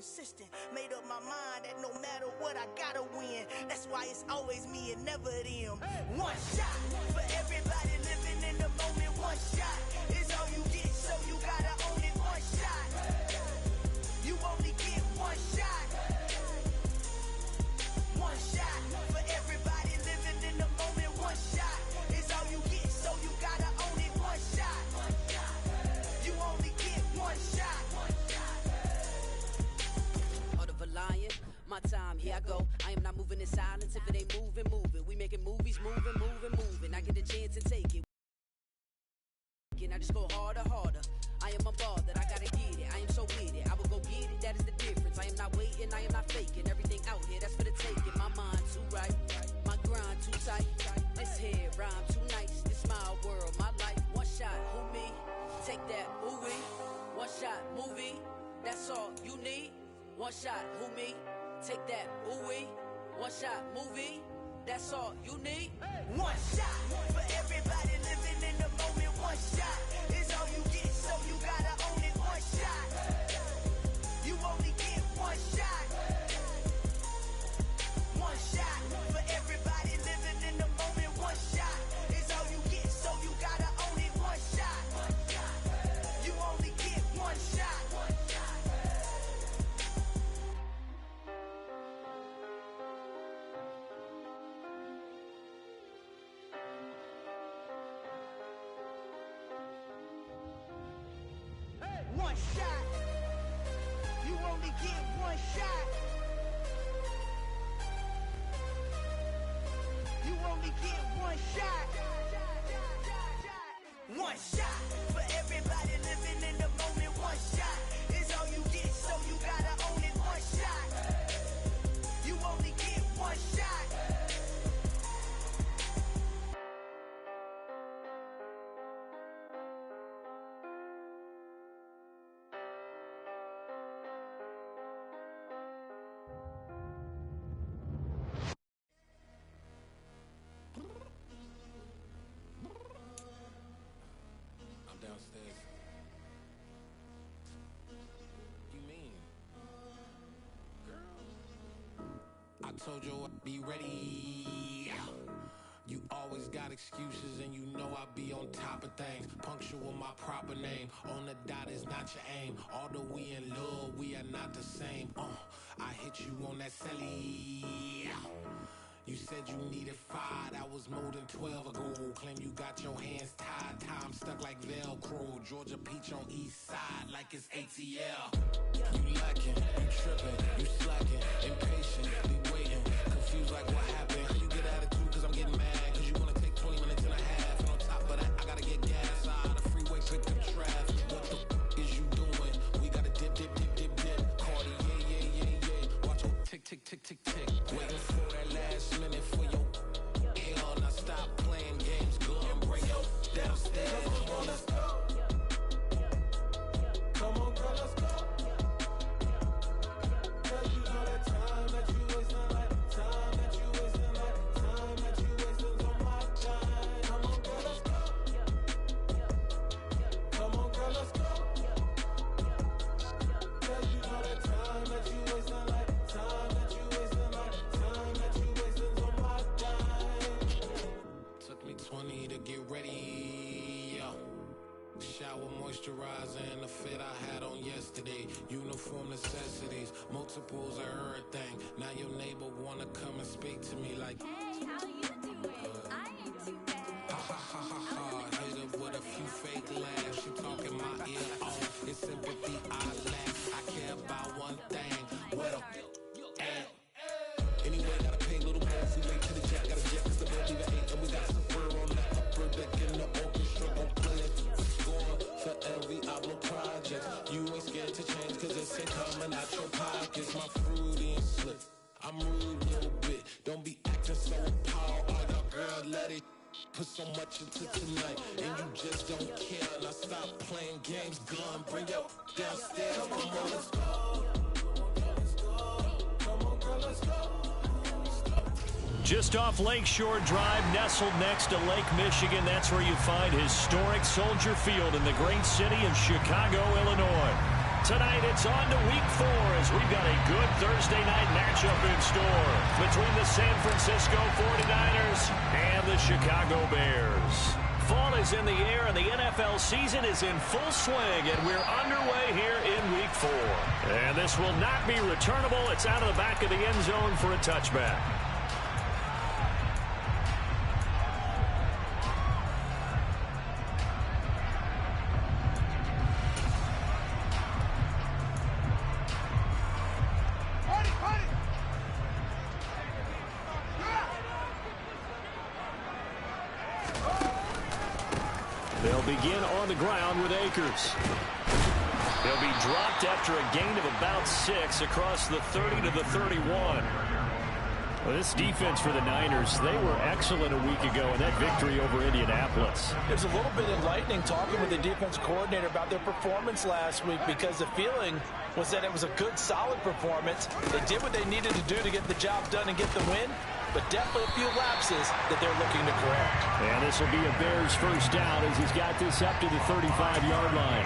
consistent. Made up my mind that no matter what, I gotta win. That's why it's always me and never them. One shot for everybody living in the moment. One shot is all you get, so you gotta own it. One shot. You only get one shot. One shot for everybody living in the moment. One shot is all you get, so you gotta own it. One shot. You only get one shot. Heart of a lion, my time, here I go. I am not moving in silence. If it ain't moving, moving. We making movies, moving, moving, moving. I get a chance to take it. I just go harder, harder. I am a ball that I gotta get it. I am so with it. I will go get it. That is the difference. I am not waiting. I am not faking. Everything out here, that's for the taking. My mind too right. My grind too tight. This head rhyme too nice. This my world, my life. One shot, who me? Take that, who we? One shot, movie. That's all you need. One shot, who me? Take that, who we? One shot, movie. That's all you need. One shot for everybody living in the moment. One shot is all you get, so you gotta own it. One shot. You only get one shot. One shot for everybody living in the moment. One shot is all you get, so you gotta own it. One shot. You only get one shot. One shot. You only get one shot. You only get one shot. One shot for everybody living in the moment. One shot is all you get, so you gotta own it. One shot. You only get one shot. I'm downstairs. You mean? Girl. I told you I'd be ready. You always got excuses and you know I be on top of things. Punctual my proper name. On the dot is not your aim. Although we in love, we are not the same. I hit you on that celly. You said you needed 5, that was more than 12 ago. Claim you got your hands tied, time stuck like Velcro. Georgia Peach on east side like it's ATL. You lacking, you tripping, you slacking, impatient, be waiting, confused like what happened. How you get attitude cause I'm getting mad, cause you wanna take 20 minutes and a half. And on top of that, I gotta get gas out of the freeway, pick up traffic. What the is you doing? We gotta dip, dip, dip, dip, dip. Cardi, yeah. Watch your tick, tick, tick, tick, tick. Waiting for that last minute for your hell. Now stop playing games, go and bring your downstairs. Come on, let's go. Come on, girl, let's go. Cause you know that time that you wasting, like time that you wasting, like time that you wasting on my time. Come on, girl, let's go. Come on, girl, let's go. Cause you know that time that you wasting, like time that you wasting, like time that you wasting on my time. Took me 20 to get ready. Shower, moisturizer, and the fit I had on yesterday. Uniform necessities, multiples of everything. Now your neighbor wanna come and speak to me like, hey, how you doing? I ain't too bad. ha ha ha ha ha. Hit her with a few fake laughs. She talking my ear off. It's sympathy I lack. I care about one thing. What a and anyway, gotta pay a little more. If we late to the jet, gotta jet cause the boat leave at 8. And we got some fur on the upper deck in the orchestra. Gon' play it. Score for every album project. You ain't scared to change cause it's ain't coming out your pockets. My fruity and slip. I'm rude a little bit. Don't be acting so appalled. Oh, your girl, let it put so much into tonight. And you just don't care. Now stop playing games. Gun, bring your downstairs. Come on, let's go. Come on, girl, let's go. Just off Lakeshore Drive, nestled next to Lake Michigan. That's where you find historic Soldier Field in the great city of Chicago, Illinois. Tonight it's on to week 4 as we've got a good Thursday night matchup in store between the San Francisco 49ers and the Chicago Bears. Fall is in the air and the NFL season is in full swing, and we're underway here in week 4. And this will not be returnable. It's out of the back of the end zone for a touchback. They'll begin on the ground with Akers. He'll be dropped after a gain of about 6 across the 30 to the 31. Well, this defense for the Niners, they were excellent a week ago in that victory over Indianapolis. It was a little bit enlightening talking with the defense coordinator about their performance last week, because the feeling was that it was a good, solid performance. They did what they needed to do to get the job done and get the win, but definitely a few lapses that they're looking to correct. And this will be a Bears first down as he's got this up to the 35-yard line.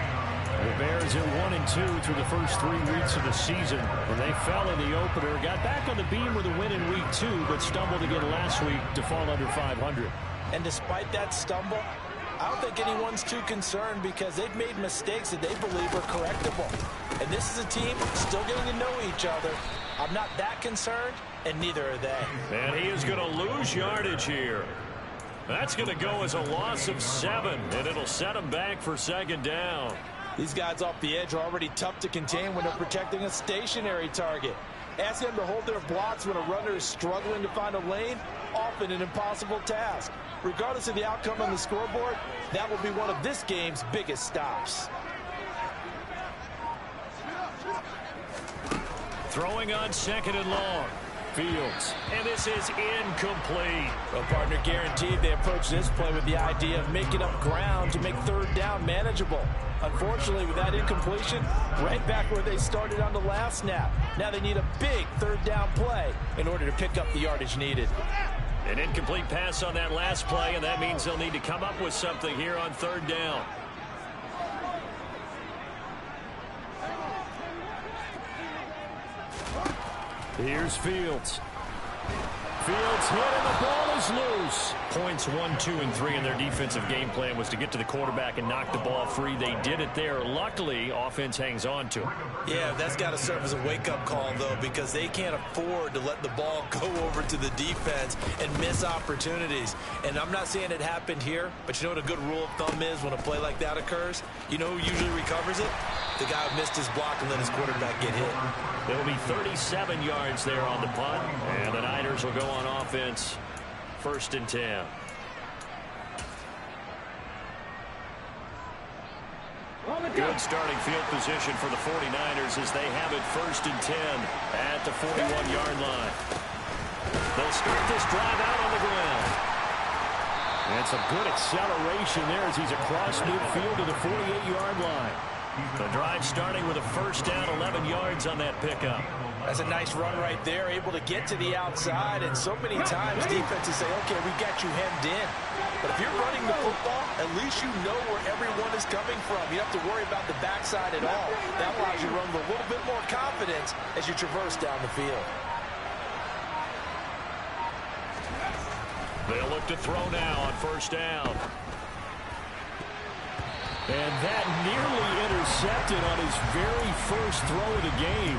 The Bears are 1-2 through the first 3 weeks of the season. When they fell in the opener, got back on the beam with a win in week 2, but stumbled again last week to fall under 500. And despite that stumble, I don't think anyone's too concerned, because they've made mistakes that they believe are correctable. And this is a team still getting to know each other. I'm not that concerned, and neither are they. And he is going to lose yardage here. That's going to go as a loss of 7, and it'll set him back for second down. These guys off the edge are already tough to contain when they're protecting a stationary target. Ask them to hold their blocks when a runner is struggling to find a lane, often an impossible task. Regardless of the outcome on the scoreboard, that will be one of this game's biggest stops. Throwing on second and long. Fields. And this is incomplete. Well, partner, guaranteed they approach this play with the idea of making up ground to make third down manageable. Unfortunately, with that incompletion, right back where they started on the last snap. Now they need a big third down play in order to pick up the yardage needed. An incomplete pass on that last play, and that means they'll need to come up with something here on third down. Here's Fields. Fields hit and the ball is loose. Points 1, 2, and 3 in their defensive game plan was to get to the quarterback and knock the ball free. They did it there. Luckily, offense hangs on to it. Yeah, that's got to serve as a wake-up call, though, because they can't afford to let the ball go over to the defense and miss opportunities. And I'm not saying it happened here, but you know what a good rule of thumb is when a play like that occurs? You know who usually recovers it? The guy who missed his block and let his quarterback get hit. There will be 37 yards there on the punt, and the Niners will go on offense, 1st and 10. Good starting field position for the 49ers as they have it 1st and 10 at the 41-yard line. They'll start this drive out on the ground. And some good acceleration there as he's across midfield to the 48-yard line. The drive starting with a first down, 11 yards on that pickup. That's a nice run right there, able to get to the outside. And so many times defenses say, okay, we got you hemmed in. But if you're running the football, at least you know where everyone is coming from. You don't have to worry about the backside at all. That allows you to run with a little bit more confidence as you traverse down the field. They'll look to throw now on first down. And that nearly intercepted on his very first throw of the game.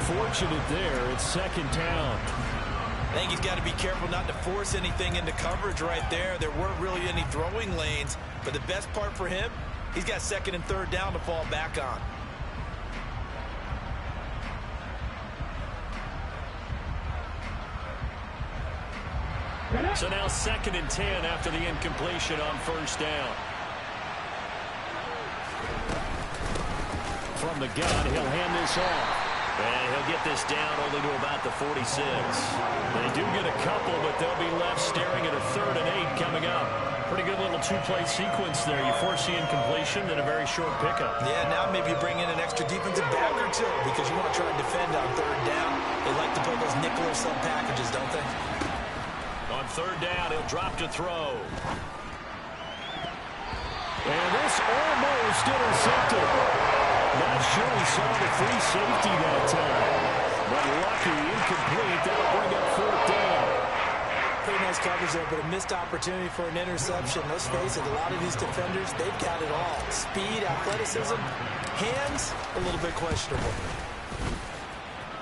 Fortunate there, it's second down. I think he's got to be careful not to force anything into coverage right there. There weren't really any throwing lanes, but the best part for him, he's got second and third down to fall back on. So now 2nd and 10 after the incompletion on first down. From the gun, he'll hand this off. And he'll get this down only to about the 46. They do get a couple, but they'll be left staring at a 3rd and 8 coming up. Pretty good little 2-play sequence there. You force the incompletion, then a very short pickup. Yeah, now maybe you bring in an extra defensive back or two because you want to try and defend on third down. They like to play those nickel or sub packages, don't they? On third down, he'll drop to throw. And this almost intercepted. Not sure he saw the free safety that time. But lucky, incomplete. That'll bring up 4th down. Pretty nice coverage there, but a missed opportunity for an interception. Let's face it, a lot of these defenders, they've got it all. Speed, athleticism, hands, a little bit questionable.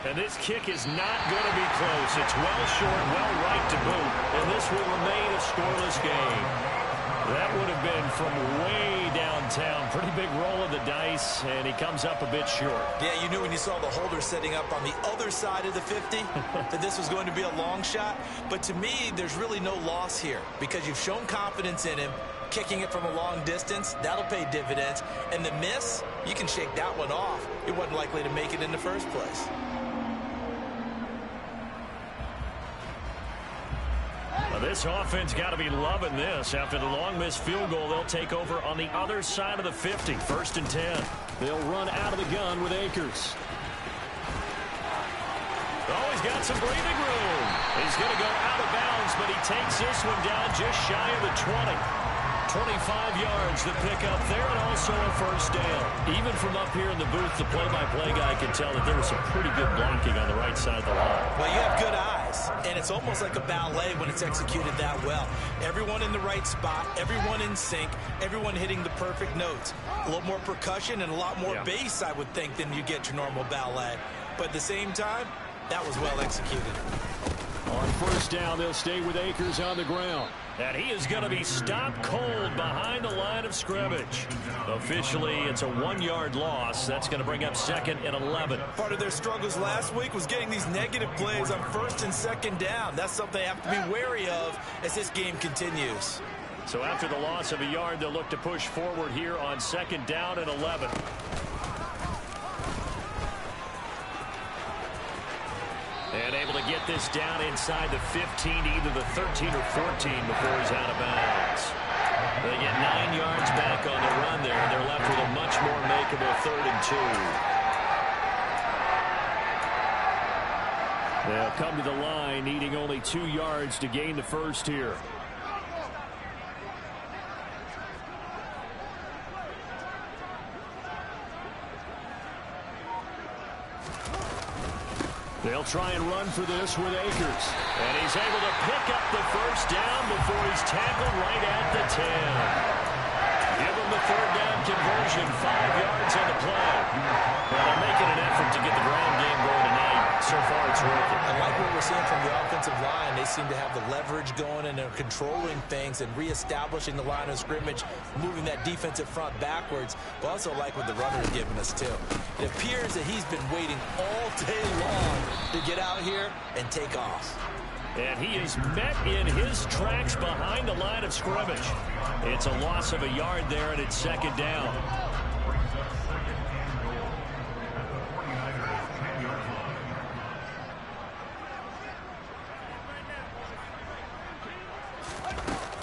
And this kick is not going to be close. It's well short, well right to boot. And this will remain a scoreless game. That would have been from way downtown. Pretty big roll of the dice, and he comes up a bit short. Yeah, you knew when you saw the holder setting up on the other side of the 50 that this was going to be a long shot. But to me, there's really no loss here because you've shown confidence in him. Kicking it from a long distance, that'll pay dividends. And the miss, you can shake that one off. It wasn't likely to make it in the first place. This offense got to be loving this. After the long missed field goal, they'll take over on the other side of the 50. 1st and 10. They'll run out of the gun with Akers. Oh, he's got some breathing room. He's going to go out of bounds, but he takes this one down just shy of the 20. 25 yards to pick up there, and also a 1st down. Even from up here in the booth, the play-by-play guy can tell that there was some pretty good blocking on the right side of the line. Well, you have good eyes, and it's almost like a ballet when it's executed that well. Everyone in the right spot, everyone in sync, everyone hitting the perfect notes. A little more percussion and a lot more bass, I would think, than you get your normal ballet. But at the same time, that was well executed. On 1st down, they'll stay with Akers on the ground. And he is going to be stopped cold behind the line of scrimmage. Officially, it's a 1-yard loss. That's going to bring up 2nd and 11. Part of their struggles last week was getting these negative plays on 1st and 2nd down. That's something they have to be wary of as this game continues. So after the loss of a yard, they'll look to push forward here on 2nd down and 11. And able to get this down inside the 15 to either the 13 or 14 before he's out of bounds. They get 9 yards back on the run there, and they're left with a much more makeable 3rd and 2. They'll come to the line needing only 2 yards to gain the 1st here. They'll try and run for this with Akers. And he's able to pick up the 1st down before he's tackled right at the 10. Give him the 3rd down conversion, 5 yards on the play. Well, they're making an effort to get the ground game going tonight. So far, it's working. I like what we're seeing from the offensive line. They seem to have the leverage going and they're controlling things and reestablishing the line of scrimmage, moving that defensive front backwards. But also like what the runner is giving us, too. It appears that he's been waiting all day long to get out here and take off. And he is met in his tracks behind the line of scrimmage. It's a loss of a yard there, and it's 2nd down.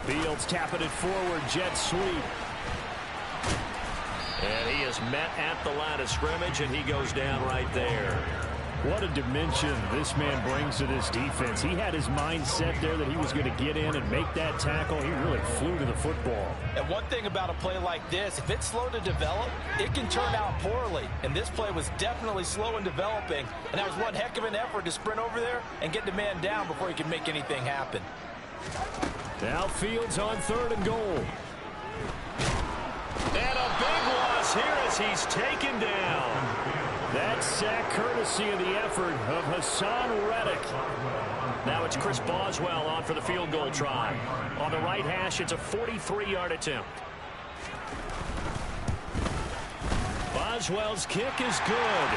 Fields tapping it forward, jet sweep. And he is met at the line of scrimmage, and he goes down right there. What a dimension this man brings to this defense. He had his mind set there that he was going to get in and make that tackle. He really flew to the football. And one thing about a play like this, if it's slow to develop, it can turn out poorly. And this play was definitely slow in developing. And that was one heck of an effort to sprint over there and get the man down before he could make anything happen. Now Fields on 3rd and goal. And a big loss here as he's taken down. That sack courtesy of the effort of Hassan Reddick. Now it's Chris Boswell on for the field goal try. On the right hash, it's a 43-yard attempt. Boswell's kick is good.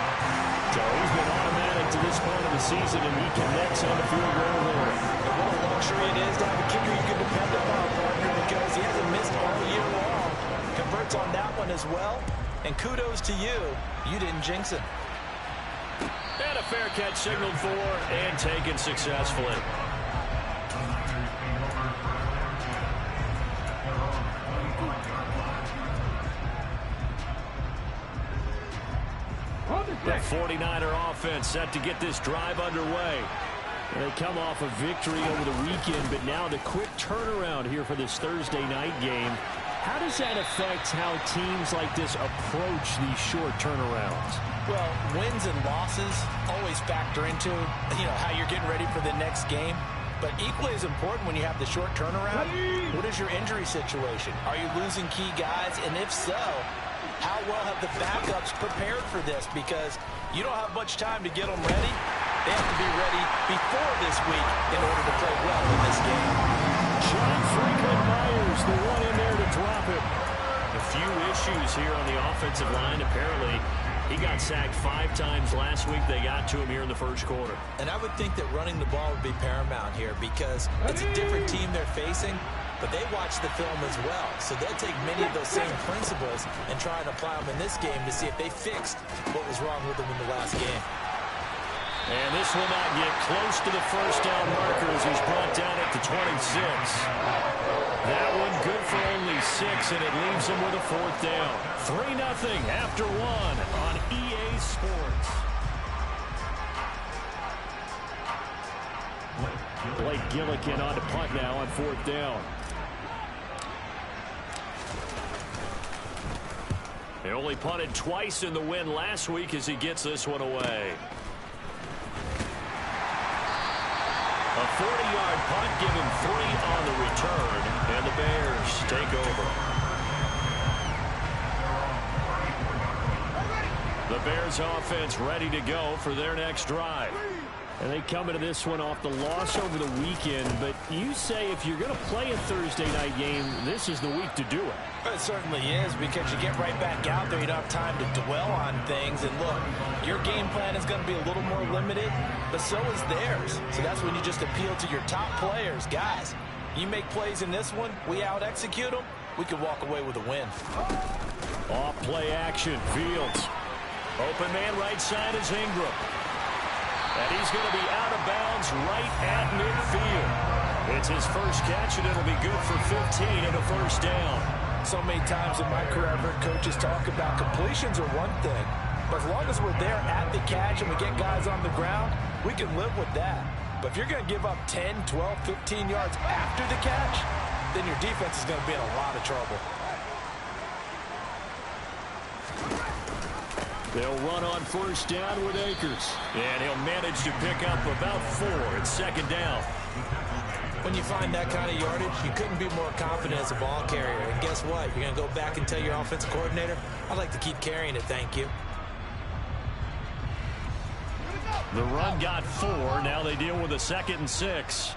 So he's been automatic to this point of the season, and he connects on the field goal there. And what a luxury it is to have a kicker you can depend upon, partner, because he hasn't missed all year long. Converts on that one as well. And kudos to you. You didn't jinx it. And a fair catch signaled for and taken successfully. The 49er offense set to get this drive underway. They come off a victory over the weekend, but now the quick turnaround here for this Thursday night game. How does that affect how teams like this approach these short turnarounds? Well, wins and losses always factor into, how you're getting ready for the next game. But equally as important when you have the short turnaround, what is your injury situation? Are you losing key guys? And if so, how well have the backups prepared for this? Because you don't have much time to get them ready. They have to be ready before this week in order to play well in this game. John Franklin Myers, the one in there to drop it. A few issues here on the offensive line. Apparently, he got sacked 5 times last week. They got to him here in the first quarter. And I would think that running the ball would be paramount here because it's a different team they're facing, but they watch the film as well. So they'll take many of those same principles and try and apply them in this game to see if they fixed what was wrong with them in the last game. And this will not get close to the first down marker as he's brought down at the 26. That one good for only 6, and it leaves him with a 4th down. 3-0 after 1 on EA Sports. Blake Gillikin on to punt now on 4th down. They only punted twice in the win last week as he gets this one away. A 40-yard punt, give him 3 on the return, and the Bears take over. The Bears offense ready to go for their next drive. And they come into this one off the loss over the weekend, but you say if you're going to play a Thursday night game, this is the week to do it. It certainly is, because you get right back out there. You don't have time to dwell on things. And look, your game plan is going to be a little more limited, but so is theirs. So that's when you just appeal to your top players. Guys, you make plays in this one, we out-execute them, we can walk away with a win. Off play action, Fields. Open man right side is Ingram. And he's going to be out of bounds right at midfield. It's his first catch, and it'll be good for 15 and a first down. So many times in my career, I've heard coaches talk about completions are one thing, but as long as we're there at the catch and we get guys on the ground, we can live with that. But if you're going to give up 10, 12, 15 yards after the catch, then your defense is going to be in a lot of trouble. They'll run on first down with Akers. And he'll manage to pick up about 4. It's 2nd down. When you find that kind of yardage, you couldn't be more confident as a ball carrier. And guess what? You're going to go back and tell your offensive coordinator, I'd like to keep carrying it, thank you. The run got 4. Now they deal with a 2nd and 6.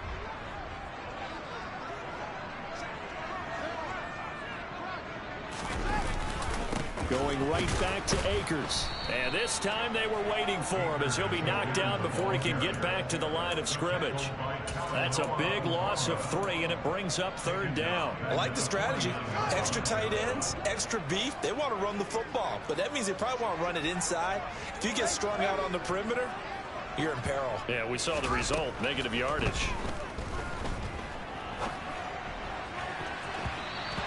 Going right back to Akers. And this time they were waiting for him as he'll be knocked down before he can get back to the line of scrimmage. That's a big loss of 3, and it brings up 3rd down. I like the strategy. Extra tight ends, extra beef. They want to run the football, but that means they probably want to run it inside. If you get strung out on the perimeter, you're in peril. Yeah, we saw the result, negative yardage.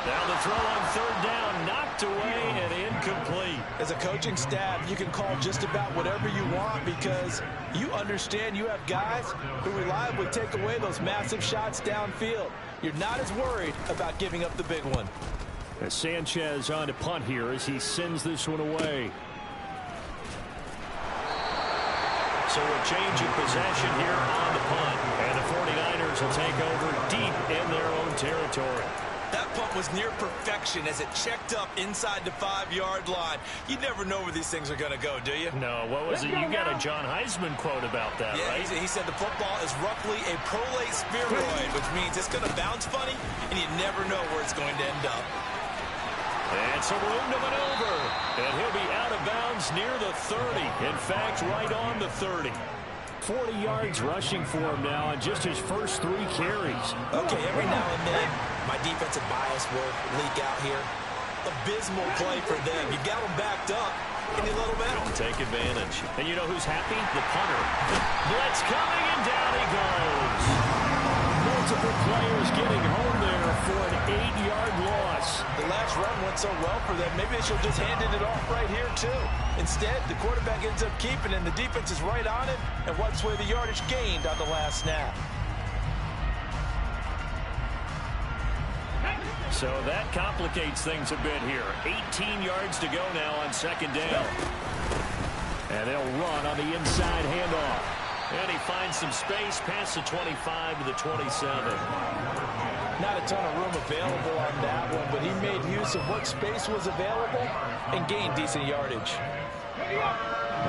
Now the throw on 3rd down, knocked away and incomplete. As a coaching staff, you can call just about whatever you want because you understand you have guys who reliably take away those massive shots downfield. You're not as worried about giving up the big one. As Sanchez on to punt here as he sends this one away. So a change of possession here on the punt. And the 49ers will take over deep in their own territory. That punt was near perfection as it checked up inside the 5-yard line. You never know where these things are going to go, do you? No, what was it? You got a John Heisman quote about that, yeah, right? He said the football is roughly a prolate spheroid, which means it's going to bounce funny, and you never know where it's going to end up. And some room to maneuver. And he'll be out of bounds near the 30. In fact, right on the 30. 40 yards rushing for him now on just his first 3 carries. Okay, every now and then, my defensive bias will leak out here. Abysmal play for them. You got them backed up, and you let them out. Take advantage. And you know who's happy? The punter. Blitz coming, and down he goes. Multiple players getting home there for an 8-yard loss. The last run went so well for them, maybe they should have just handed it off right here, too. Instead, the quarterback ends up keeping it, and the defense is right on it and wipes away the yardage gained on the last snap. So that complicates things a bit here. 18 yards to go now on second down. And they'll run on the inside handoff. And he finds some space past the 25 to the 27. Not a ton of room available on that one, but he made use of what space was available and gained decent yardage.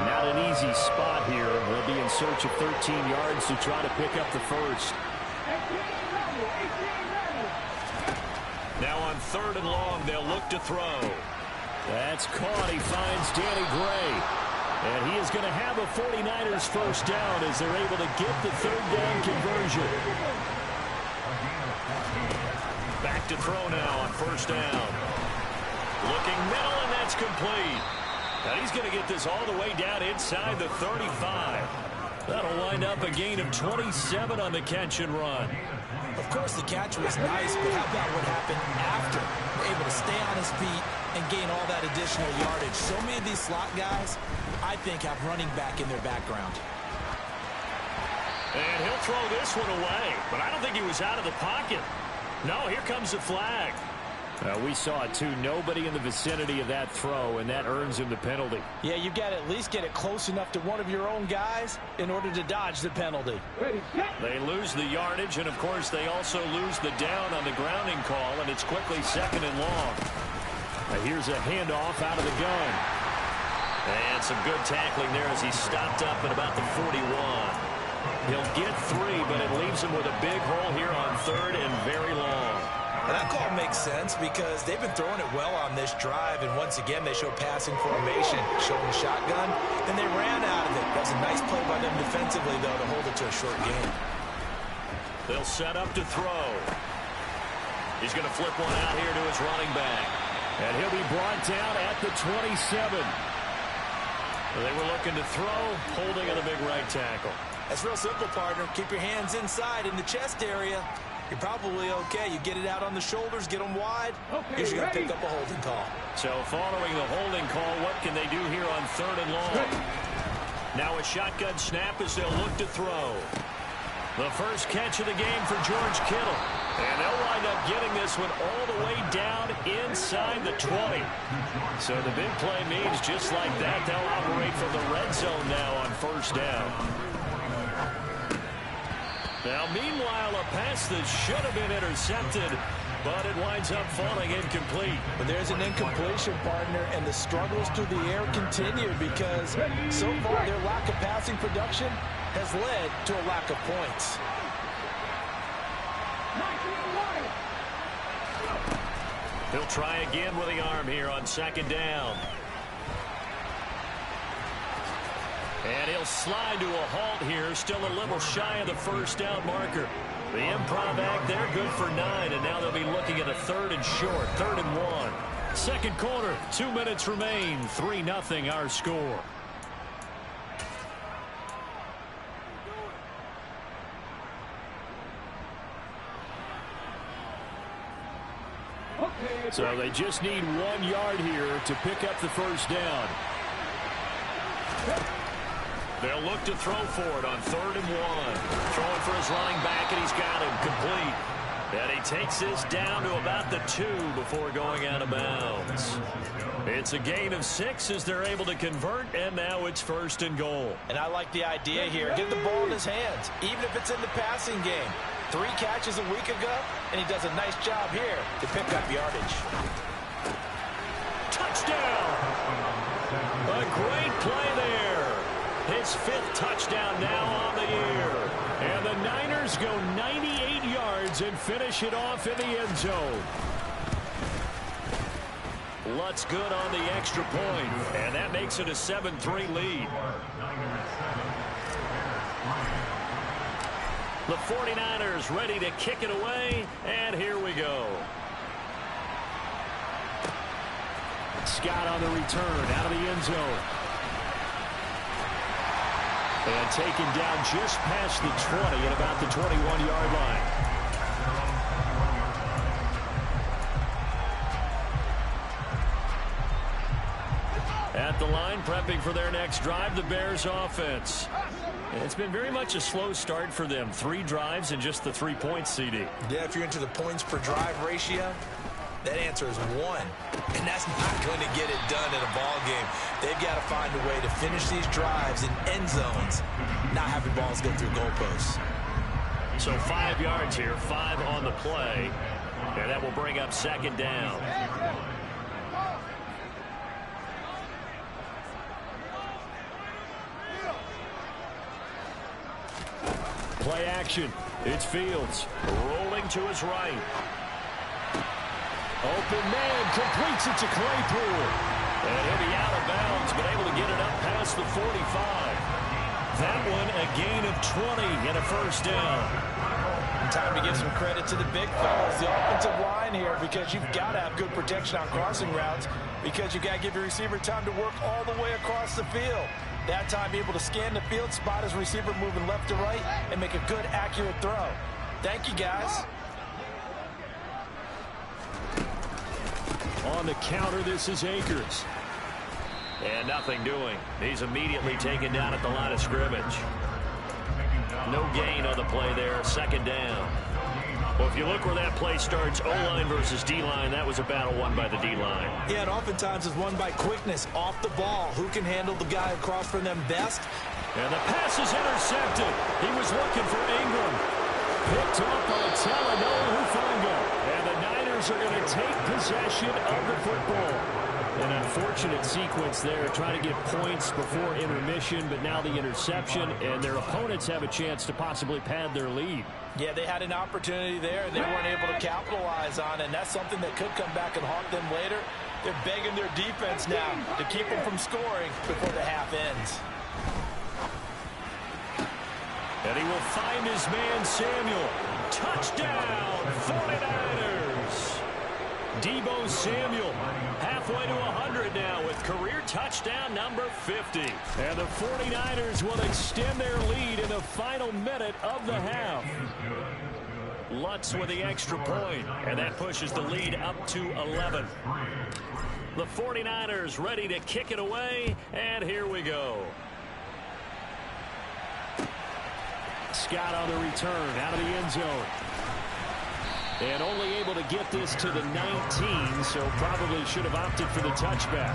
Not an easy spot here. They'll be in search of 13 yards to try to pick up the first. Now on 3rd and long, they'll look to throw. That's caught. He finds Danny Gray. And he is going to have a 49ers first down as they're able to get the 3rd down conversion. Back to throw now on 1st down. Looking middle, and that's complete. Now he's going to get this all the way down inside the 35. That'll wind up a gain of 27 on the catch and run. Of course, the catch was nice, but how about what happened after? Able to stay on his feet and gain all that additional yardage. So many of these slot guys, I think, have running back in their background. And he'll throw this one away, but I don't think he was out of the pocket. No, here comes the flag. We saw it, too. Nobody in the vicinity of that throw, and that earns him the penalty. Yeah, you've got to at least get it close enough to one of your own guys in order to dodge the penalty. They lose the yardage, and, of course, they also lose the down on the grounding call, and it's quickly 2nd and long. Here's a handoff out of the gun. And some good tackling there as he stopped up at about the 41. He'll get 3, but it leaves him with a big hole here on 3rd and very long. And that call makes sense because they've been throwing it well on this drive, and once again they show passing formation, showing the shotgun, and they ran out of it. That was a nice play by them defensively, though, to hold it to a short game. They'll set up to throw. He's going to flip one out here to his running back. And he'll be brought down at the 27. They were looking to throw, holding on a big right tackle. That's real simple, partner. Keep your hands inside in the chest area. You're probably okay. You get it out on the shoulders, get them wide. Usually going to pick up a holding call. So following the holding call, what can they do here on 3rd and long? Now a shotgun snap as they'll look to throw. The first catch of the game for George Kittle. And they'll wind up getting this one all the way down inside the 20. So the big play means just like that, they'll operate from the red zone now on 1st down. Now, meanwhile, a pass that should have been intercepted, but it winds up falling incomplete. But there's an incompletion, partner, and the struggles through the air continue because so far their lack of passing production has led to a lack of points. He'll try again with the arm here on 2nd down. And he'll slide to a halt here, still a little shy of the 1st down marker. The improv act there, good for 9, and now they'll be looking at a 3rd and short, 3rd and 1. 2nd quarter, 2 minutes remain, 3-0 our score. So they just need 1 yard here to pick up the 1st down. They'll look to throw for it on 3rd and 1. Throwing for his running back, and he's got him complete. And he takes this down to about the 2 before going out of bounds. It's a gain of 6 as they're able to convert, and now it's 1st and goal. And I like the idea here. Get the ball in his hands, even if it's in the passing game. 3 catches a week ago, and he does a nice job here to pick up yardage. Touchdown! A great play there. His 5th touchdown now on the year. And the Niners go 98 yards and finish it off in the end zone. Lutz good on the extra point, and that makes it a 7-3 lead. The 49ers ready to kick it away, and here we go. Scott on the return out of the end zone. And taken down just past the 20 at about the 21-yard line. At the line, prepping for their next drive, the Bears offense. It's been very much a slow start for them. 3 drives and just the 3 points, CD. Yeah, if you're into the points per drive ratio, That answer is 1. And that's not going to get it done in a ball game. They've got to find a way to finish these drives in end zones, not having balls go through goalposts. So 5 yards here, 5 on the play, and that will bring up second down. Play action. It's Fields rolling to his right. Open man, completes it to Claypool. And he'll be out of bounds, but able to get it up past the 45. That one a gain of 20 and a first down. Time to give some credit to the big fellas, the offensive line here, because you've got to have good protection on crossing routes, because you've got to give your receiver time to work all the way across the field. That time able to scan the field, spot his receiver moving left to right, and make a good, accurate throw. Thank you, guys. On the counter, this is Akers. And nothing doing. He's immediately taken down at the line of scrimmage. No gain on the play there. Second down. Well, if you look where that play starts, O-line versus D-line, that was a battle won by the D-line. Yeah, and oftentimes it's won by quickness off the ball. Who can handle the guy across from them best? And the pass is intercepted. He was looking for Ingram. Picked up by Talanoa Hufanga. And the Niners are going to take possession of the football. An unfortunate sequence there, trying to get points before intermission, but now the interception, and their opponents have a chance to possibly pad their lead. Yeah, they had an opportunity there, and they weren't able to capitalize on it, and that's something that could come back and haunt them later. They're begging their defense now to keep them from scoring before the half ends. And he will find his man Samuel. Touchdown, 49ers! Deebo Samuel, halfway to 100 now with career touchdown number 50. And the 49ers will extend their lead in the final minute of the half. Lutz with the extra point, and that pushes the lead up to 11. The 49ers ready to kick it away, and here we go. Scott on the return, out of the end zone. And only able to get this to the 19, so probably should have opted for the touchback.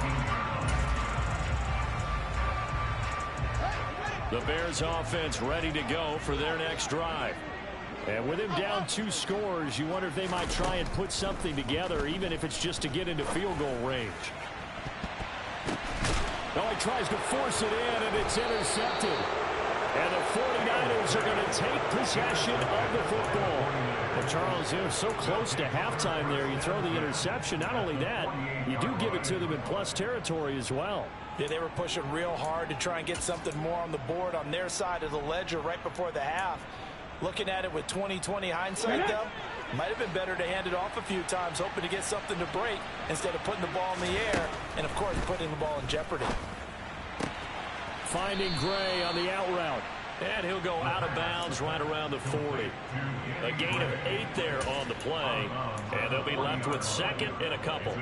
The Bears offense ready to go for their next drive. And with him down 2 scores, you wonder if they might try and put something together, even if it's just to get into field goal range. Oh, he tries to force it in, and it's intercepted. And the 49ers are going to take possession of the football. Well, Charles, they're so close to halftime there. You throw the interception. Not only that, you do give it to them in plus territory as well. Yeah, they were pushing real hard to try and get something more on the board on their side of the ledger right before the half. Looking at it with 20/20 hindsight, though, might have been better to hand it off a few times, hoping to get something to break instead of putting the ball in the air and, of course, putting the ball in jeopardy. Finding Gray on the out route. And he'll go out of bounds right around the 40. A gain of 8 there on the play. And they'll be left with second and a couple.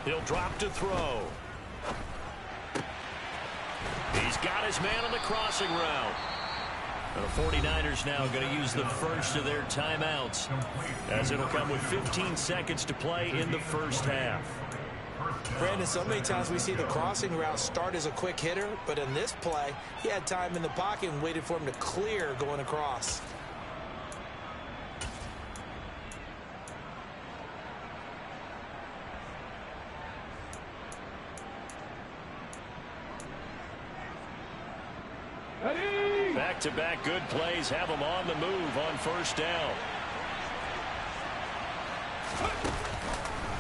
He'll drop to throw. He's got his man on the crossing route. The 49ers now going to use the first of their timeouts, as it'll come with 15 seconds to play in the first half. Brandon, so many times we see the crossing route start as a quick hitter, but in this play, he had time in the pocket and waited for him to clear going across. Back-to-back good plays have them on the move on first down.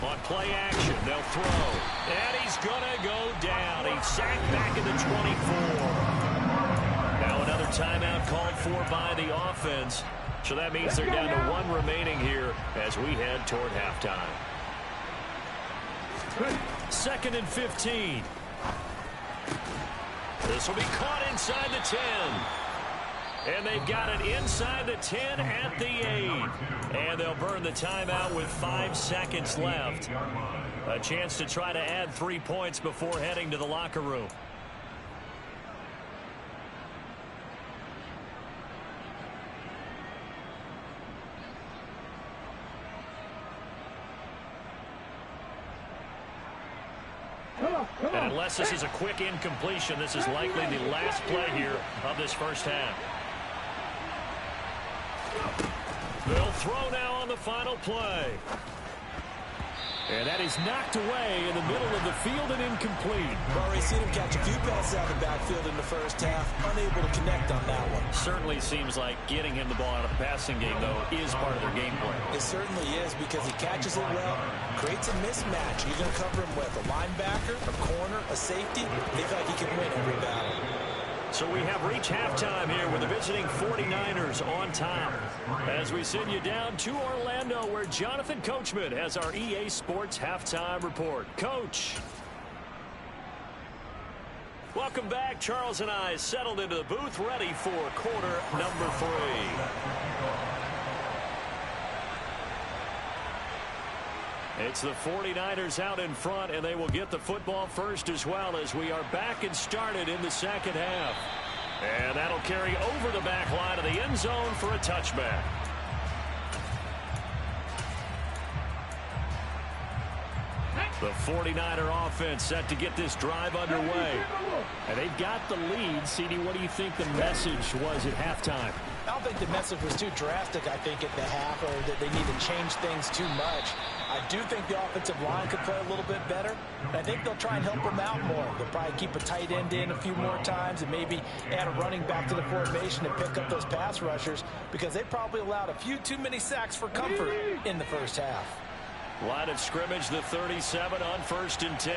On play action, they'll throw. And he's going to go down. He's sacked back in the 24. Now another timeout called for by the offense. So that means they're down to 1 remaining here as we head toward halftime. 2nd and 15. This will be caught inside the 10. And they've got it inside the 10 at the 8. And they'll burn the timeout with 5 seconds left. A chance to try to add 3 points before heading to the locker room. And unless this is a quick incompletion, this is likely the last play here of this first half. They'll throw now on the final play. And that is knocked away in the middle of the field and incomplete. Well, we've seen him catch a few passes out of the backfield in the first half. Unable to connect on that one. Certainly seems like getting him the ball out of the passing game, though, is part of their game plan. It certainly is because he catches it well, creates a mismatch. You're going to cover him with a linebacker, a corner, a safety. They feel like he can win every battle. So we have reached halftime here with the visiting 49ers on top. As we send you down to Orlando, where Jonathan Coachman has our EA Sports halftime report. Coach. Welcome back. Charles and I settled into the booth, ready for quarter number 3. It's the 49ers out in front, and they will get the football first as well as we are back and started in the second half. And that'll carry over the back line of the end zone for a touchback. The 49er offense set to get this drive underway. And they've got the lead. CD, what do you think the message was at halftime? I don't think the message was too drastic, I think, at the half, or that they need to change things too much. I do think the offensive line could play a little bit better. I think they'll try and help them out more. They'll probably keep a tight end in a few more times and maybe add a running back to the formation and pick up those pass rushers because they probably allowed a few too many sacks for comfort in the first half. Line of scrimmage, the 37 on 1st and 10.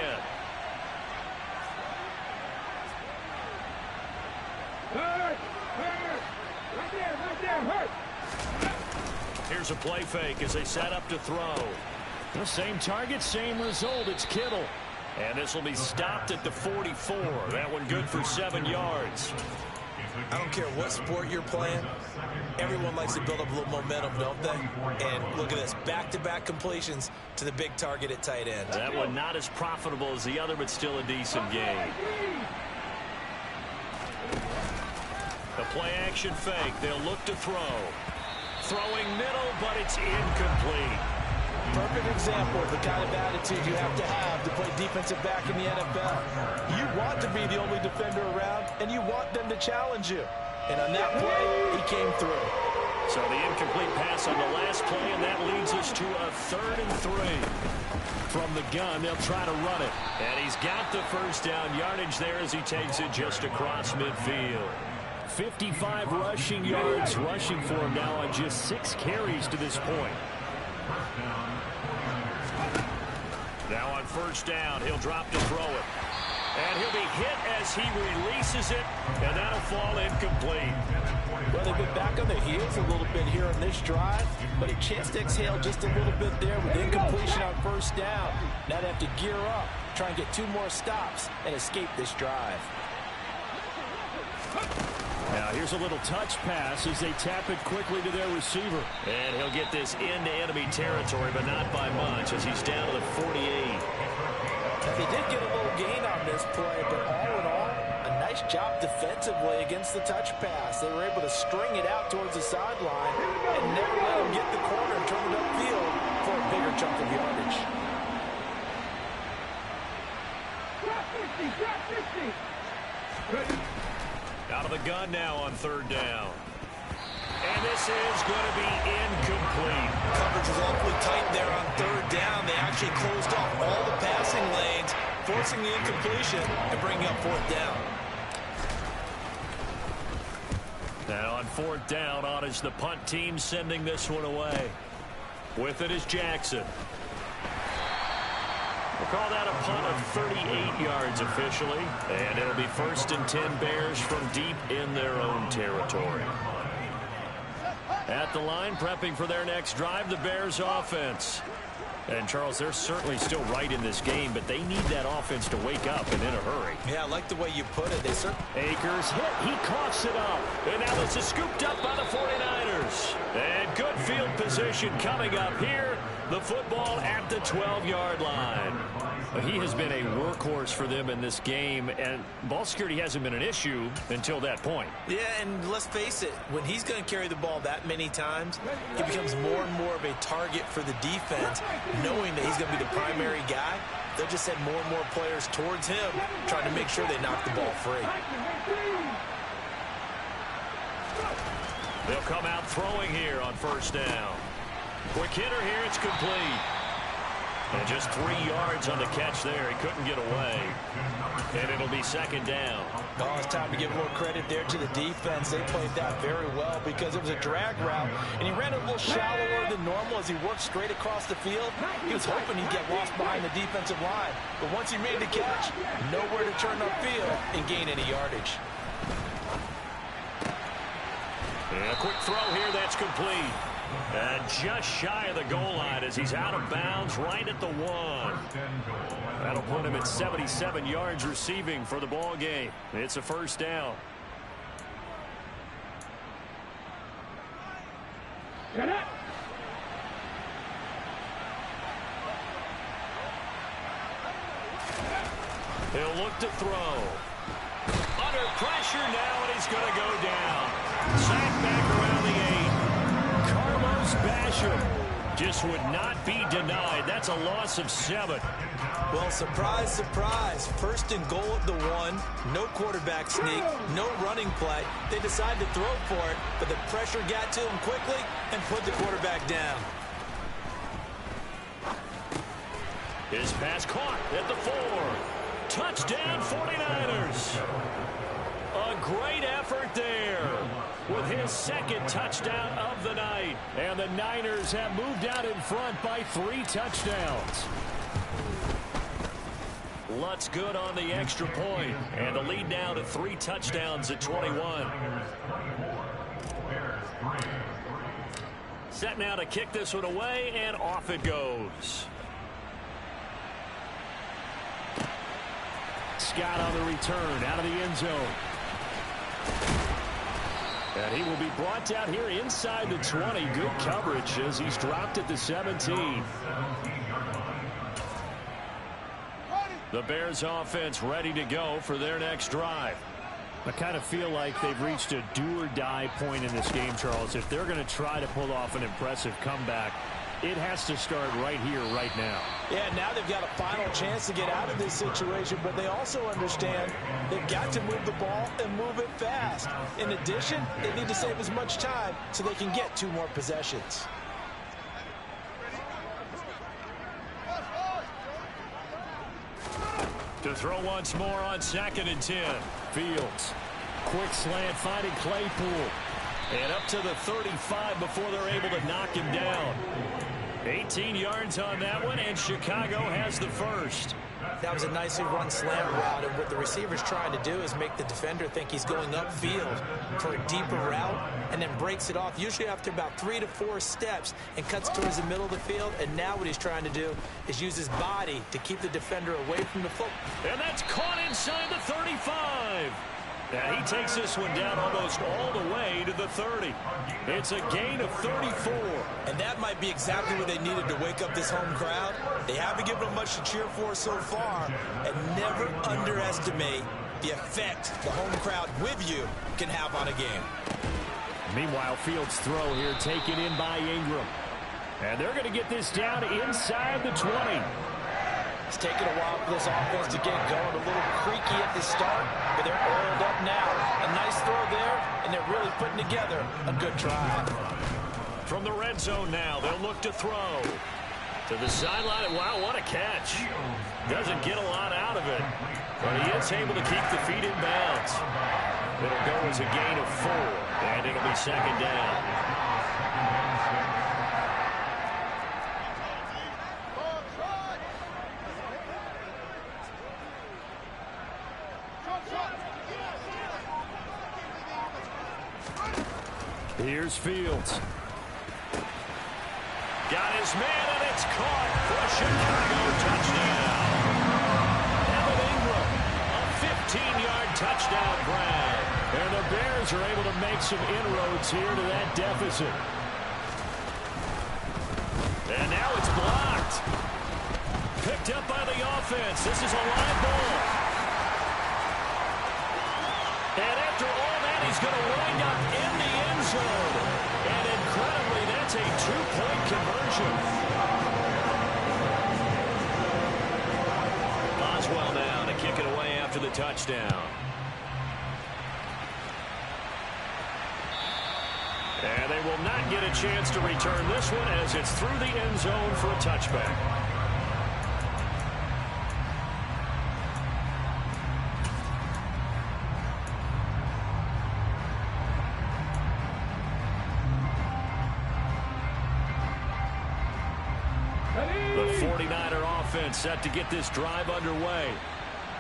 Here's a play fake as they set up to throw. The same target, same result. It's Kittle. And this will be stopped at the 44. That one good for 7 yards. I don't care what sport you're playing. Everyone likes to build up a little momentum, don't they? And look at this, back-to-back completions to the big target at tight end. That one not as profitable as the other, but still a decent game. The play-action fake. They'll look to throw. Throwing middle, but it's incomplete. Perfect example of the kind of attitude you have to play defensive back in the NFL. You want to be the only defender around, and you want them to challenge you. And on that play, he came through. So the incomplete pass on the last play, and that leads us to a 3rd and 3. From the gun, they'll try to run it. And he's got the first down yardage there as he takes it just across midfield. 55 rushing yards rushing for him now on just 6 carries to this point. Now on 1st down, he'll drop to throw it. And he'll be hit as he releases it, and that'll fall incomplete. Well, they've been back on their heels a little bit here on this drive, but a chance to exhale just a little bit there with incompletion on 1st down. Now they have to gear up, try and get 2 more stops, and escape this drive. Now here's a little touch pass as they tap it quickly to their receiver. And he'll get this into enemy territory, but not by much as he's down to the 48. Now, they did get a little gain on this play, but all in all, a nice job defensively against the touch pass. They were able to string it out towards the sideline and never let him get the corner and turn it upfield for a bigger chunk of yardage. Out of the gun now on 3rd down. And this is going to be incomplete. Coverage was awfully tight there on 3rd down. They actually closed off all the passing lanes, forcing the incompletion and bringing up 4th down. Now on 4th down, on is the punt team sending this one away. With it is Jackson. We'll call that a punt of 38 yards officially. And it'll be 1st and 10 Bears from deep in their own territory. At the line, prepping for their next drive, the Bears offense. And, Charles, they're certainly still right in this game, but they need that offense to wake up and in a hurry. Yeah, I like the way you put it. Akers hit. He coughs it up. And now this is scooped up by the 49ers. And good field position coming up here. The football at the 12-yard line. He has been a workhorse for them in this game, and ball security hasn't been an issue until that point. Yeah, and let's face it, when he's going to carry the ball that many times, he becomes more and more of a target for the defense, knowing that he's going to be the primary guy. They'll just send more and more players towards him, trying to make sure they knock the ball free. They'll come out throwing here on first down. Quick hitter here, it's complete. And just 3 yards on the catch there. He couldn't get away. And it'll be second down. Oh, it's time to give a little credit there to the defense. They played that very well because it was a drag route, and he ran a little shallower than normal as he worked straight across the field. He was hoping he'd get lost behind the defensive line. But once he made the catch, nowhere to turn upfield and gain any yardage. And a quick throw here, that's complete. And just shy of the goal line as he's out of bounds right at the 1. That'll put him at 77 yards receiving for the ball game. It's a first down. He'll look to throw. Under pressure now, and he's going to go down. Sacked back around the 8. Basham just would not be denied. That's a loss of 7. Well, surprise, surprise. First and goal at the 1. No quarterback sneak. No running play. They decided to throw for it, but the pressure got to him quickly and put the quarterback down. His pass caught at the 4. Touchdown 49ers. A great effort there with his second touchdown of the night. And the Niners have moved out in front by 3 touchdowns. Lutz good on the extra point. And the lead now to 3 touchdowns at 21. Set now to kick this one away, and off it goes. Scott on the return out of the end zone. And he will be brought down here inside the 20. Good coverage as he's dropped at the 17. The Bears offense ready to go for their next drive. I kind of feel like they've reached a do-or-die point in this game, Charles. If they're going to try to pull off an impressive comeback, it has to start right here, right now. Yeah, now they've got a final chance to get out of this situation, but they also understand they've got to move the ball and move it fast. In addition, they need to save as much time so they can get 2 more possessions. To throw once more on 2nd and 10. Fields. Quick slant finding Claypool. And up to the 35 before they're able to knock him down. 18 yards on that one, and Chicago has the first. That was a nicely run slant route, and what the receiver's trying to do is make the defender think he's going upfield for a deeper route, and then breaks it off, usually after about 3 to 4 steps, and cuts towards the middle of the field. And now what he's trying to do is use his body to keep the defender away from the football. And that's caught inside the 35. And he takes this one down almost all the way to the 30. It's a gain of 34. And that might be exactly what they needed to wake up this home crowd. They haven't given them much to cheer for so far. And never underestimate the effect the home crowd with you can have on a game. Meanwhile, Fields' throw here taken in by Ingram. And they're going to get this down inside the 20. It's taken a while for this offense to get going. A little creaky at the start, but they're oiled up now. A nice throw there, and they're really putting together a good drive. From the red zone now, they'll look to throw. To the sideline, and wow, what a catch. Doesn't get a lot out of it, but he is able to keep the feet in bounds. It'll go as a gain of 4, and it'll be second down. Here's Fields. Got his man, and it's caught for a Chicago touchdown. Evan Ingram, a 15-yard touchdown grab. And the Bears are able to make some inroads here to that deficit. And now it's blocked. Picked up by the offense. This is a live ball. And after all that, he's going to wind up in the end zone. And incredibly, that's a two-point conversion. Boswell now to kick it away after the touchdown. And they will not get a chance to return this one as it's through the end zone for a touchback. The 49er offense set to get this drive underway.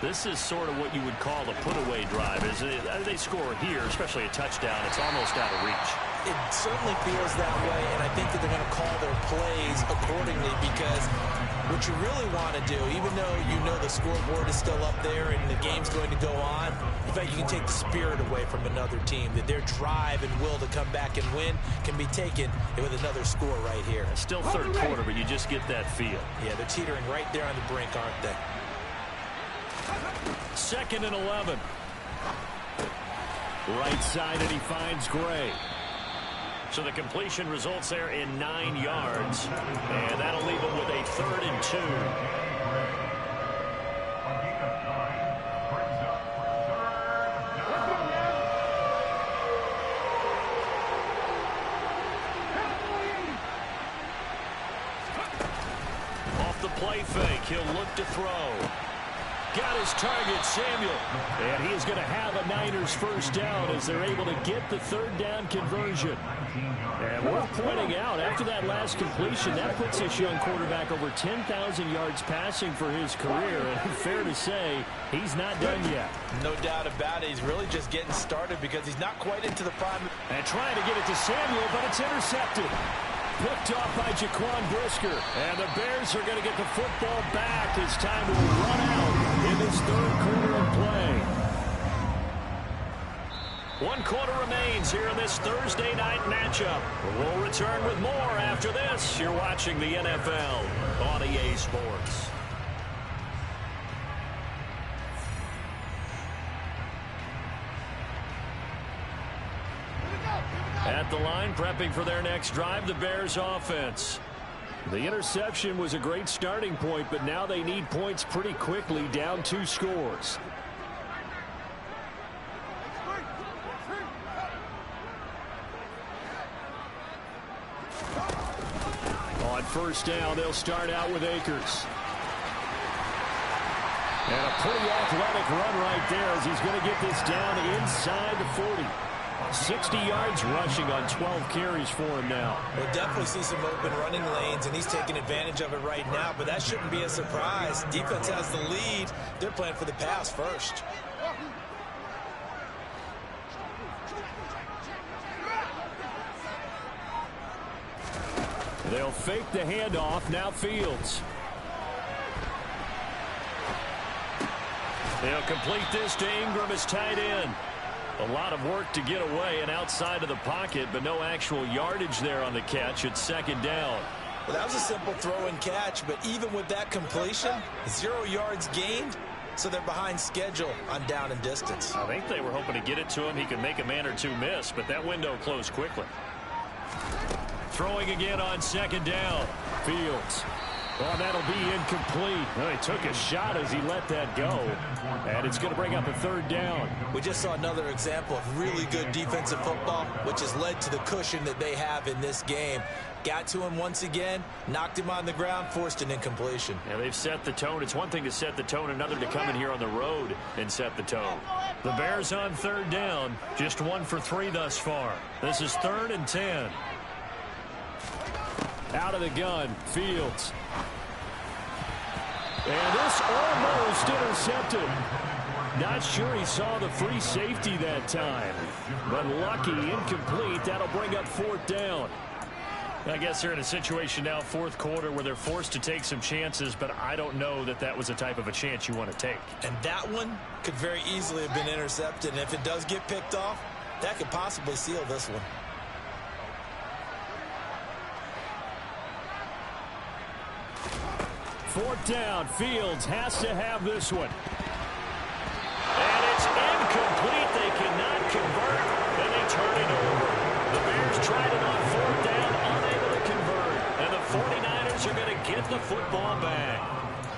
This is sort of what you would call a put-away drive. They score here, especially a touchdown, it's almost out of reach. It certainly feels that way, and I think that they're going to call their plays accordingly because what you really want to do, even though you know the scoreboard is still up there and the game's going to go on, in fact, you can take the spirit away from another team, that their drive and will to come back and win can be taken with another score right here. It's still third quarter, but you just get that feel. Yeah, they're teetering right there on the brink, aren't they? 2nd and 11. Right side, and he finds Gray. So the completion results there in 9 yards. And that'll leave him with a 3rd and 2. Off the play fake, he'll look to throw. Got his target, Samuel. And he is going to have a Niners first down as they're able to get the 3rd down conversion. And worth pointing out, after that last completion, that puts this young quarterback over 10,000 yards passing for his career. And fair to say, he's not done yet. No doubt about it. He's really just getting started because he's not quite into the prime. And trying to get it to Samuel, but it's intercepted. Picked off by Jaquan Brisker. And the Bears are going to get the football back as time will run out in this 3rd quarter of play. 1 quarter remains here in this Thursday night matchup. We'll return with more after this. You're watching the NFL on EA Sports. At the line, prepping for their next drive, the Bears offense. The interception was a great starting point, but now they need points pretty quickly, down 2 scores. On first down, they'll start out with Akers. And a pretty athletic run right there as he's going to get this down inside the 40. 60 yards rushing on 12 carries for him now. We'll definitely see some open running lanes, and he's taking advantage of it right now, but that shouldn't be a surprise. Defense has the lead. They're playing for the pass first. They'll fake the handoff. Now Fields. They'll complete this to Ingram as tight end. A lot of work to get away and outside of the pocket, but no actual yardage there on the catch. It's 2nd down. Well, that was a simple throw and catch, but even with that completion, 0 yards gained, so they're behind schedule on down and distance. I think they were hoping to get it to him. He could make a man or two miss, but that window closed quickly. Throwing again on 2nd down. Fields. Well, that'll be incomplete. Well, he took a shot as he let that go. And it's going to bring up a 3rd down. We just saw another example of really good defensive football, which has led to the cushion that they have in this game. Got to him once again, knocked him on the ground, forced an incompletion. Yeah, they've set the tone. It's one thing to set the tone, another to come in here on the road and set the tone. The Bears on 3rd down, just 1 for 3 thus far. This is 3rd and 10. Out of the gun, Fields. And this almost intercepted. Not sure he saw the free safety that time. But lucky, incomplete. That'll bring up 4th down. I guess they're in a situation now, fourth quarter, where they're forced to take some chances, but I don't know that that was the type of a chance you want to take. And that one could very easily have been intercepted. And if it does get picked off, that could possibly seal this one. Fourth down, Fields has to have this one. And it's incomplete. They cannot convert, and they turn it over. The Bears tried it on fourth down, unable to convert. And the 49ers are going to get the football back.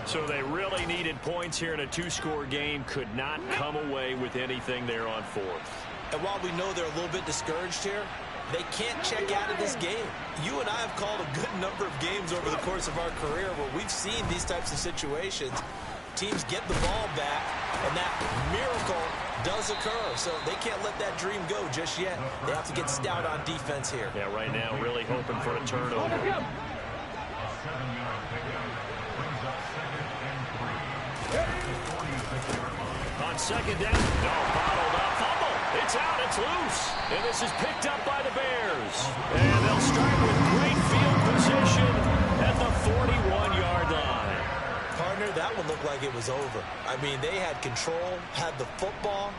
So they really needed points here in a two-score game. Could not come away with anything there on fourth. And while we know they're a little bit discouraged here, they can't check out of this game. You and I have called a good number of games over the course of our career where we've seen these types of situations. Teams get the ball back, and that miracle does occur. So they can't let that dream go just yet. They have to get stout on defense here. Yeah, right now really hoping for a turnover. On second down, no, bottled up, fumble. It's out, it's loose. And this is picked up by the Bears. And they'll start with great field position at the 41-yard line. Partner, that one looked like it was over. I mean, they had control, had the football,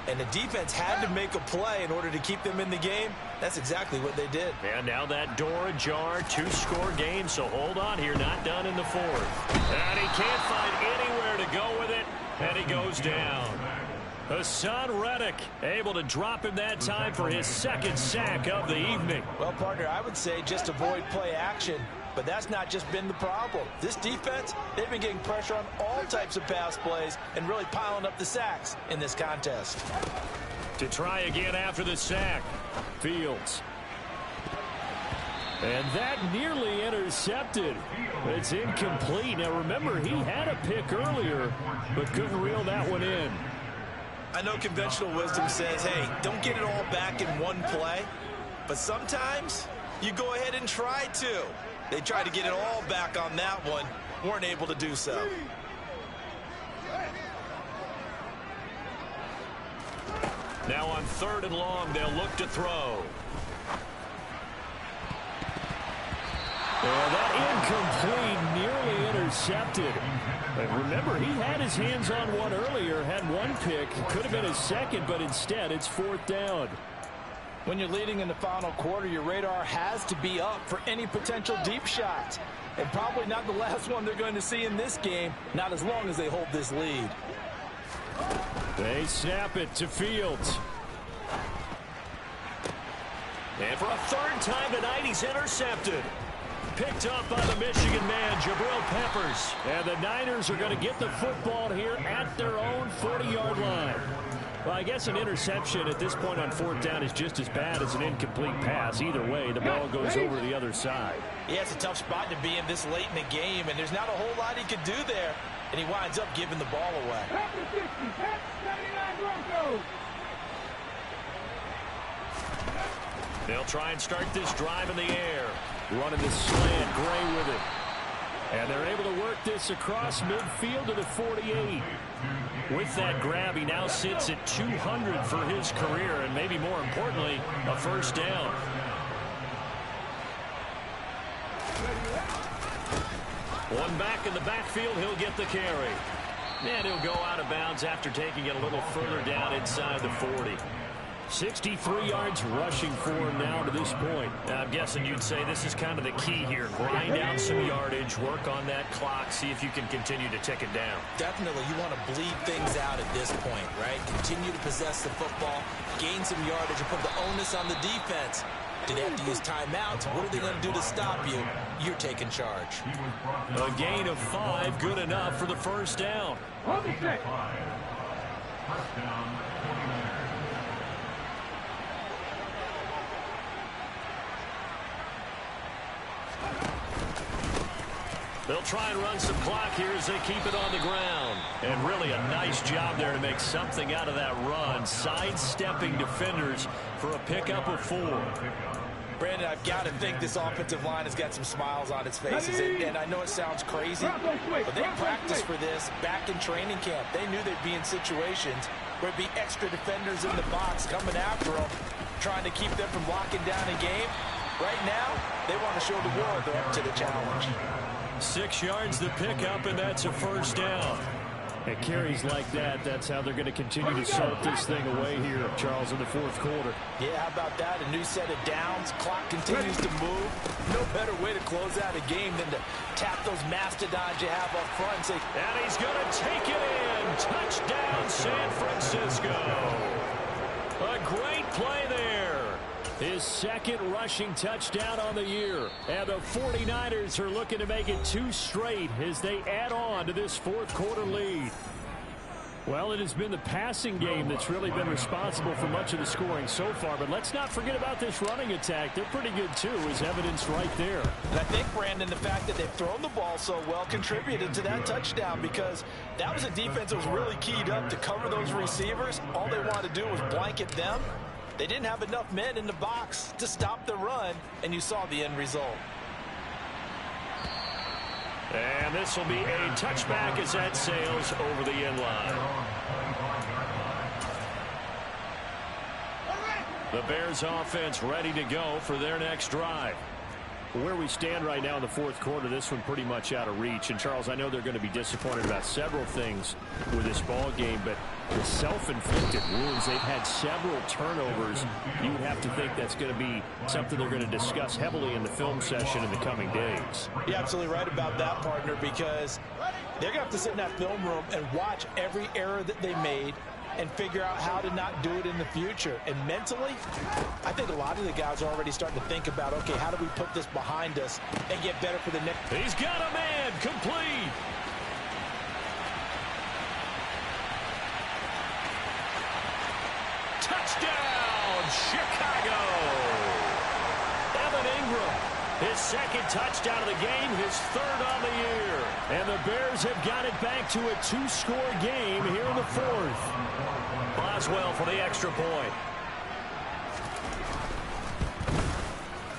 and the defense had to make a play in order to keep them in the game. That's exactly what they did. And now that door ajar, two-score game, so hold on here, not done in the fourth. And he can't find anywhere to go with it, and he goes down. Hassan Reddick able to drop him that time for his second sack of the evening. Well, partner, I would say just avoid play action, but that's not just been the problem. This defense, they've been getting pressure on all types of pass plays and really piling up the sacks in this contest. To try again after the sack, Fields. And that nearly intercepted. It's incomplete. Now remember, he had a pick earlier, but couldn't reel that one in. I know conventional wisdom says, hey, don't get it all back in one play, but sometimes you go ahead and try to. They tried to get it all back on that one, weren't able to do so. Now on third and long, they'll look to throw. That incomplete, nearly intercepted. But remember, he had his hands on one earlier, had one pick. Could have been his second, but instead it's fourth down. When you're leading in the final quarter, your radar has to be up for any potential deep shots. And probably not the last one they're going to see in this game, not as long as they hold this lead. They snap it to Fields. And for a third time tonight, he's intercepted. Picked up by the Michigan man, Jabril Peppers. And the Niners are going to get the football here at their own 40-yard line. Well, I guess an interception at this point on fourth down is just as bad as an incomplete pass. Either way, the ball goes over to the other side. Yeah, it's a tough spot to be in this late in the game, and there's not a whole lot he could do there. And he winds up giving the ball away. They'll try and start this drive in the air. Running the slant, Gray with it. And they're able to work this across midfield to the 48. With that grab, he now sits at 200 for his career, and maybe more importantly, a first down. One back in the backfield, he'll get the carry. And he'll go out of bounds after taking it a little further down inside the 40. 63 yards rushing for him now to this point. I'm guessing you'd say this is kind of the key here. Grind out some yardage, work on that clock, see if you can continue to tick it down. Definitely, you want to bleed things out at this point, right? Continue to possess the football, gain some yardage, and put the onus on the defense. Do they have to use timeouts? What are they going to do to stop you? You're taking charge. A gain of 5, good enough for the first down. They'll try and run some clock here as they keep it on the ground. And really a nice job there to make something out of that run. Sidestepping defenders for a pickup of 4. Brandon, I've got to think this offensive line has got some smiles on its faces. And I know it sounds crazy, but they practiced for this back in training camp. They knew they'd be in situations where there'd be extra defenders in the box coming after them, trying to keep them from locking down a game. Right now, they want to show the world they're up to the challenge. 6 yards the pickup, and that's a first down. And carries like that, that's how they're going to continue to salt this thing away here, Charles, in the fourth quarter. Yeah, how about that? A new set of downs. Clock continues to move. No better way to close out a game than to tap those mastodons you have up front and say, and he's going to take it in. Touchdown, San Francisco. A great play there. His second rushing touchdown on the year. And the 49ers are looking to make it 2 straight as they add on to this fourth quarter lead. Well, it has been the passing game that's really been responsible for much of the scoring so far. But let's not forget about this running attack. They're pretty good, too, as evidenced right there. And I think, Brandon, the fact that they've thrown the ball so well contributed to that touchdown, because that was a defense that was really keyed up to cover those receivers. All they wanted to do was blanket them. They didn't have enough men in the box to stop the run, and you saw the end result. And this will be a touchback as that sails over the end line. The Bears offense ready to go for their next drive. Where we stand right now in the fourth quarter, this one pretty much out of reach. And, Charles, I know they're going to be disappointed about several things with this ball game, but the self-inflicted wounds, they've had several turnovers. You would have to think that's going to be something they're going to discuss heavily in the film session in the coming days. You're absolutely right about that, partner, because they're going to have to sit in that film room and watch every error that they made and figure out how to not do it in the future. And mentally, I think a lot of the guys are already starting to think about, okay, how do we put this behind us and get better for the next? He's got a man, complete. Touchdown, Chicago. Evan Ingram, his second touchdown of the game, his third on the year. And the Bears have got it back to a 2-score game here in the fourth. Boswell for the extra point.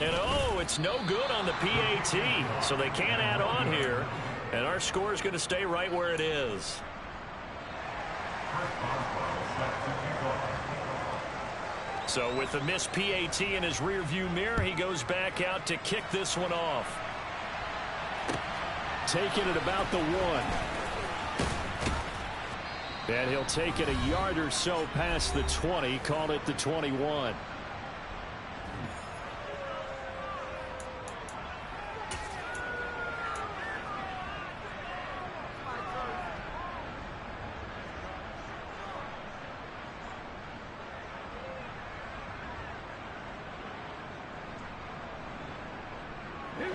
And oh, it's no good on the PAT, so they can't add on here. And our score is going to stay right where it is. So with the missed PAT in his rearview mirror, he goes back out to kick this one off. Taking it about the 1. And he'll take it a yard or so past the 20, call it the 21.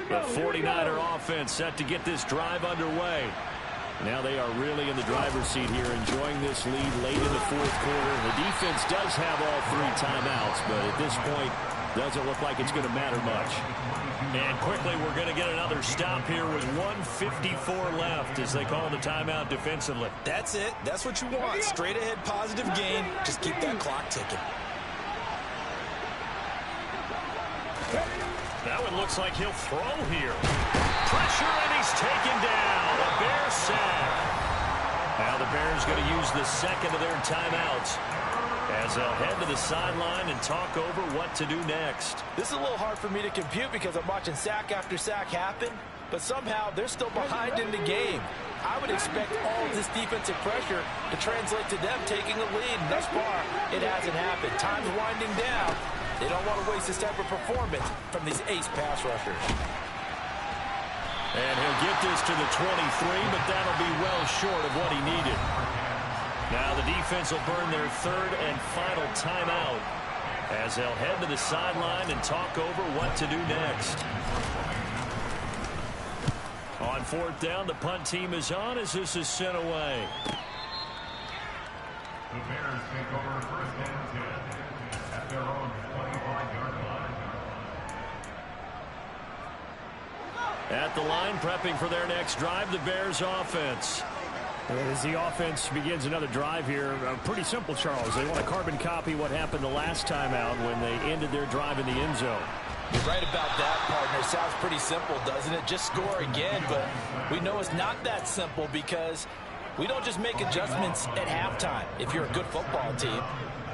The 49er offense set to get this drive underway. Now they are really in the driver's seat here, enjoying this lead late in the fourth quarter. The defense does have all 3 timeouts, but at this point, doesn't look like it's going to matter much. And quickly, we're going to get another stop here with 1:54 left as they call the timeout defensively. That's it. That's what you want. Straight ahead, positive gain. Just keep that clock ticking. That one looks like he'll throw here. Pressure, and he's taken down. A Bear sack. Now the Bears going to use the second of their timeouts as they'll head to the sideline and talk over what to do next. This is a little hard for me to compute because I'm watching sack after sack happen, but somehow they're still behind in the game. I would expect all of this defensive pressure to translate to them taking a lead. Thus far, it hasn't happened. Time's winding down. They don't want to waste this type of performance from these ace pass rushers. And he'll get this to the 23, but that'll be well short of what he needed. Now the defense will burn their third and final timeout as they'll head to the sideline and talk over what to do next. On fourth down, the punt team is on as this is sent away. The Bears take over first and 10 at their own 25-yard line. At the line, prepping for their next drive, the Bears offense. As the offense begins another drive here, pretty simple, Charles. They want to carbon copy what happened the last time out when they ended their drive in the end zone. You're right about that, partner. Sounds pretty simple, doesn't it? Just score again, but we know it's not that simple because we don't just make adjustments at halftime if you're a good football team.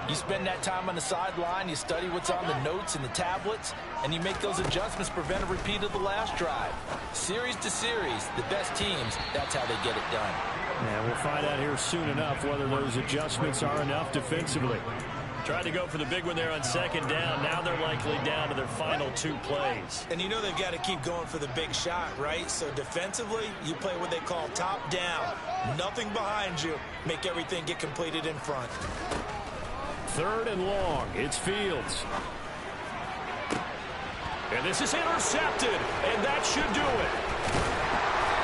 You spend that time on the sideline, you study what's on the notes and the tablets, and you make those adjustments to prevent a repeat of the last drive. Series to series, the best teams, that's how they get it done. And we'll find out here soon enough whether those adjustments are enough defensively. Tried to go for the big one there on second down. Now they're likely down to their final 2 plays. And you know they've got to keep going for the big shot, right? So defensively, you play what they call top down. Nothing behind you. Make everything get completed in front. 3rd and long. It's Fields. And this is intercepted, and that should do it.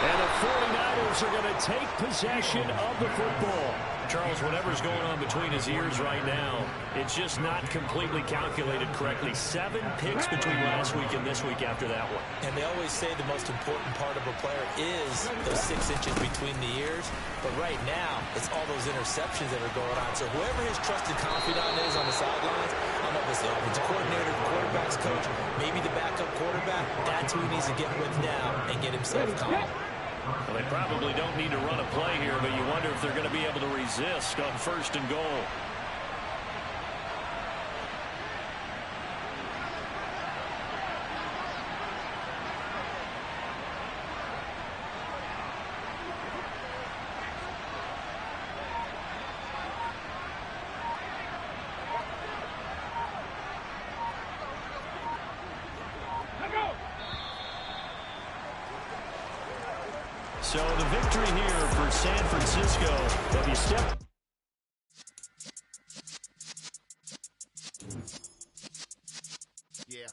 And the 49ers are going to take possession of the football. Charles, whatever's going on between his ears right now, it's just not completely calculated correctly. 7 picks between last week and this week after that one. And they always say the most important part of a player is those 6 inches between the ears. But right now, it's all those interceptions that are going on. So whoever his trusted confidant is on the sidelines, I don't know if it's the offensive coordinator, the quarterback's coach, maybe the backup quarterback, that's who he needs to get with now and get himself calm. Well, they probably don't need to run a play here, but you wonder if they're going to be able to resist on 1st and goal. So the victory here for San Francisco. If you step... Yeah.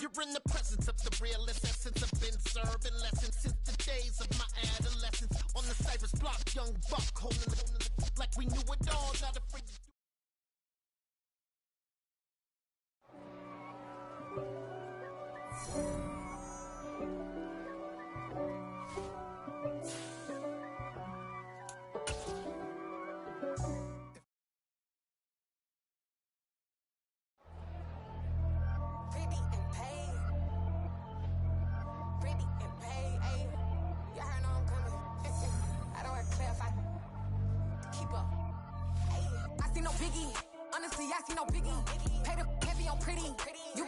You're in the presence of the realest essence. I've been serving lessons since the days of my adolescence. On the Cypress block, young buck holding the like we knew it all, not afraid to do. Honestly, I see no biggie. Pay the heavy on pretty. You I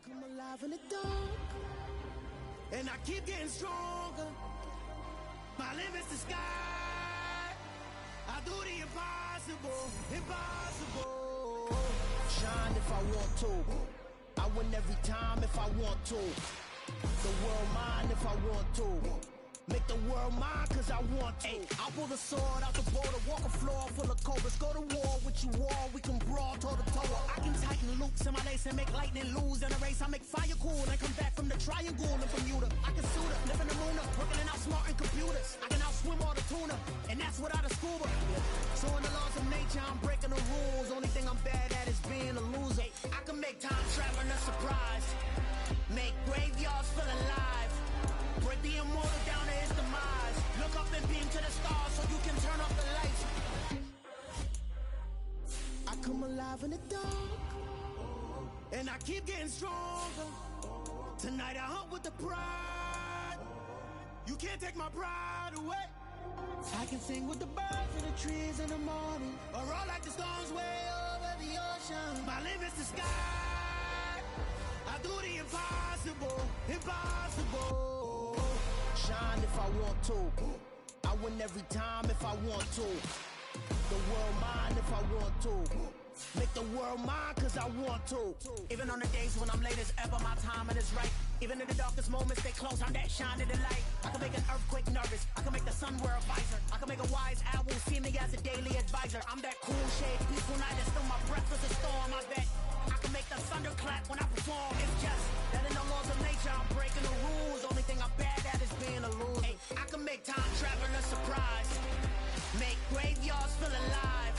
come alive in the dark, and I keep getting stronger. My limit's the sky. I do the impossible, impossible. Shine if I want to. I win every time if I want to. The world mine if I want to. Make the world mine cause I want to. I'll pull the sword out the border, walk a floor full of cobras. Go to war with you all, we can brawl toe to toe. I can tighten loops in my lace and make lightning lose in a race. I make fire cool and come back from the triangle in Bermuda. I can suit up, live in the moon up, working and outsmarting computers. I can outswim all the tuna, and that's without a scuba. So in the laws of nature, I'm breaking the rules. Only thing I'm bad at is being a loser. I can make time traveling a surprise, make graveyards feel alive. Break the immortal down to his demise. Look up and beam to the stars so you can turn off the lights. I come alive in the dark, and I keep getting stronger. Tonight I hunt with the pride. You can't take my pride away. I can sing with the birds and the trees in the morning, or roll like the storms way over the ocean. My limit's the sky. I do the impossible, impossible. Shine if I want to. I win every time if I want to. The world mine if I want to. Make the world mine cause I want to. Even on the days when I'm late as ever, my timing is right. Even in the darkest moments, they close, I'm that shine in the light. I can make an earthquake nervous, I can make the sun wear a visor. I can make a wise owl see me as a daily advisor. I'm that cool shade, peaceful night, and still my breath is a storm, I bet. I can make the thunder clap when I perform. It's just that in the laws of nature, I'm breaking the rules. Only thing I'm bad at is being a loser. I can make time traveling a surprise, make graveyards feel alive.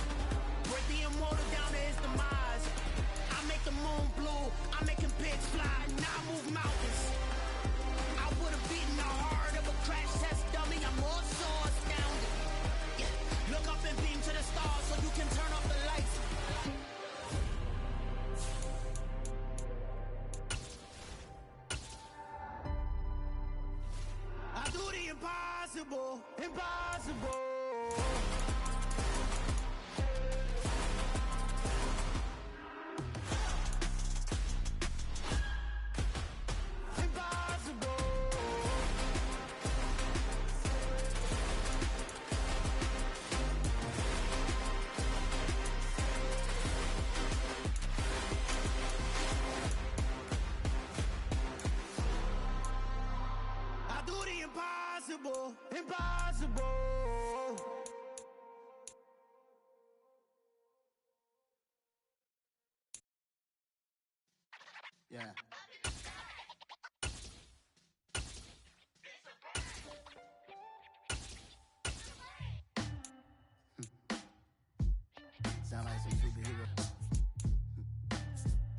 Break the immortal down to his demise. I make the moon blue, I'm making pigs fly, and I move mountains. I would have beaten the heart of a crash test dummy. I'm more so astounded. Yeah. Look up and beam to the stars so you can turn off the lights. do the impossible, impossible. Impossible, impossible. Yeah. Sound like some superheroes.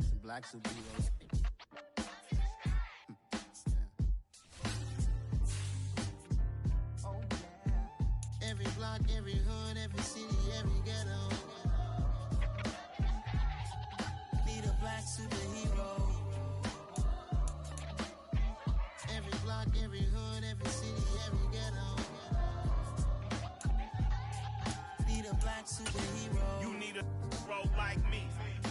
Some black superheroes. Every block, every hood, every city, every ghetto. Need a black superhero. Every block, every hood, every city, every ghetto. Need a black superhero. You need a hero like me.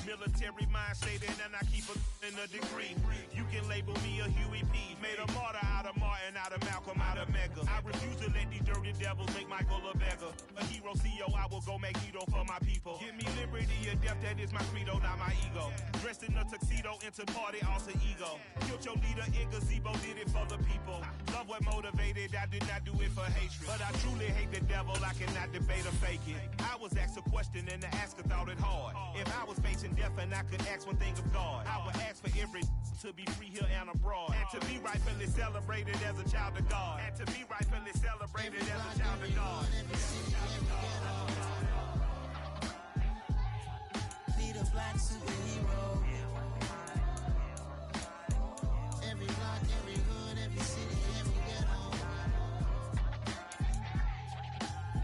Military mind stated, and I keep in a degree. You can label me a Huey P. Made a martyr out of Martin, out of Malcolm, out of Mega. I refuse to let these dirty devils make Michael a beggar. A hero CEO, I will go Magneto for my people. Give me liberty or death, that is my credo, not my ego. Dressed in a tuxedo, into party, also ego. Killed your leader in gazebo, did it for the people. Love what motivated, I did not do it for hatred. But I truly hate the devil, I cannot debate or fake it. I was asked a question and the asker thought it hard. If I was facing death and I could ask one thing of God, I would ask for every to be free here and abroad, and to be rightfully celebrated as a child of God, and to be rightfully celebrated as a child of God. Need a black superhero. Every block, every hood, every city, every ghetto.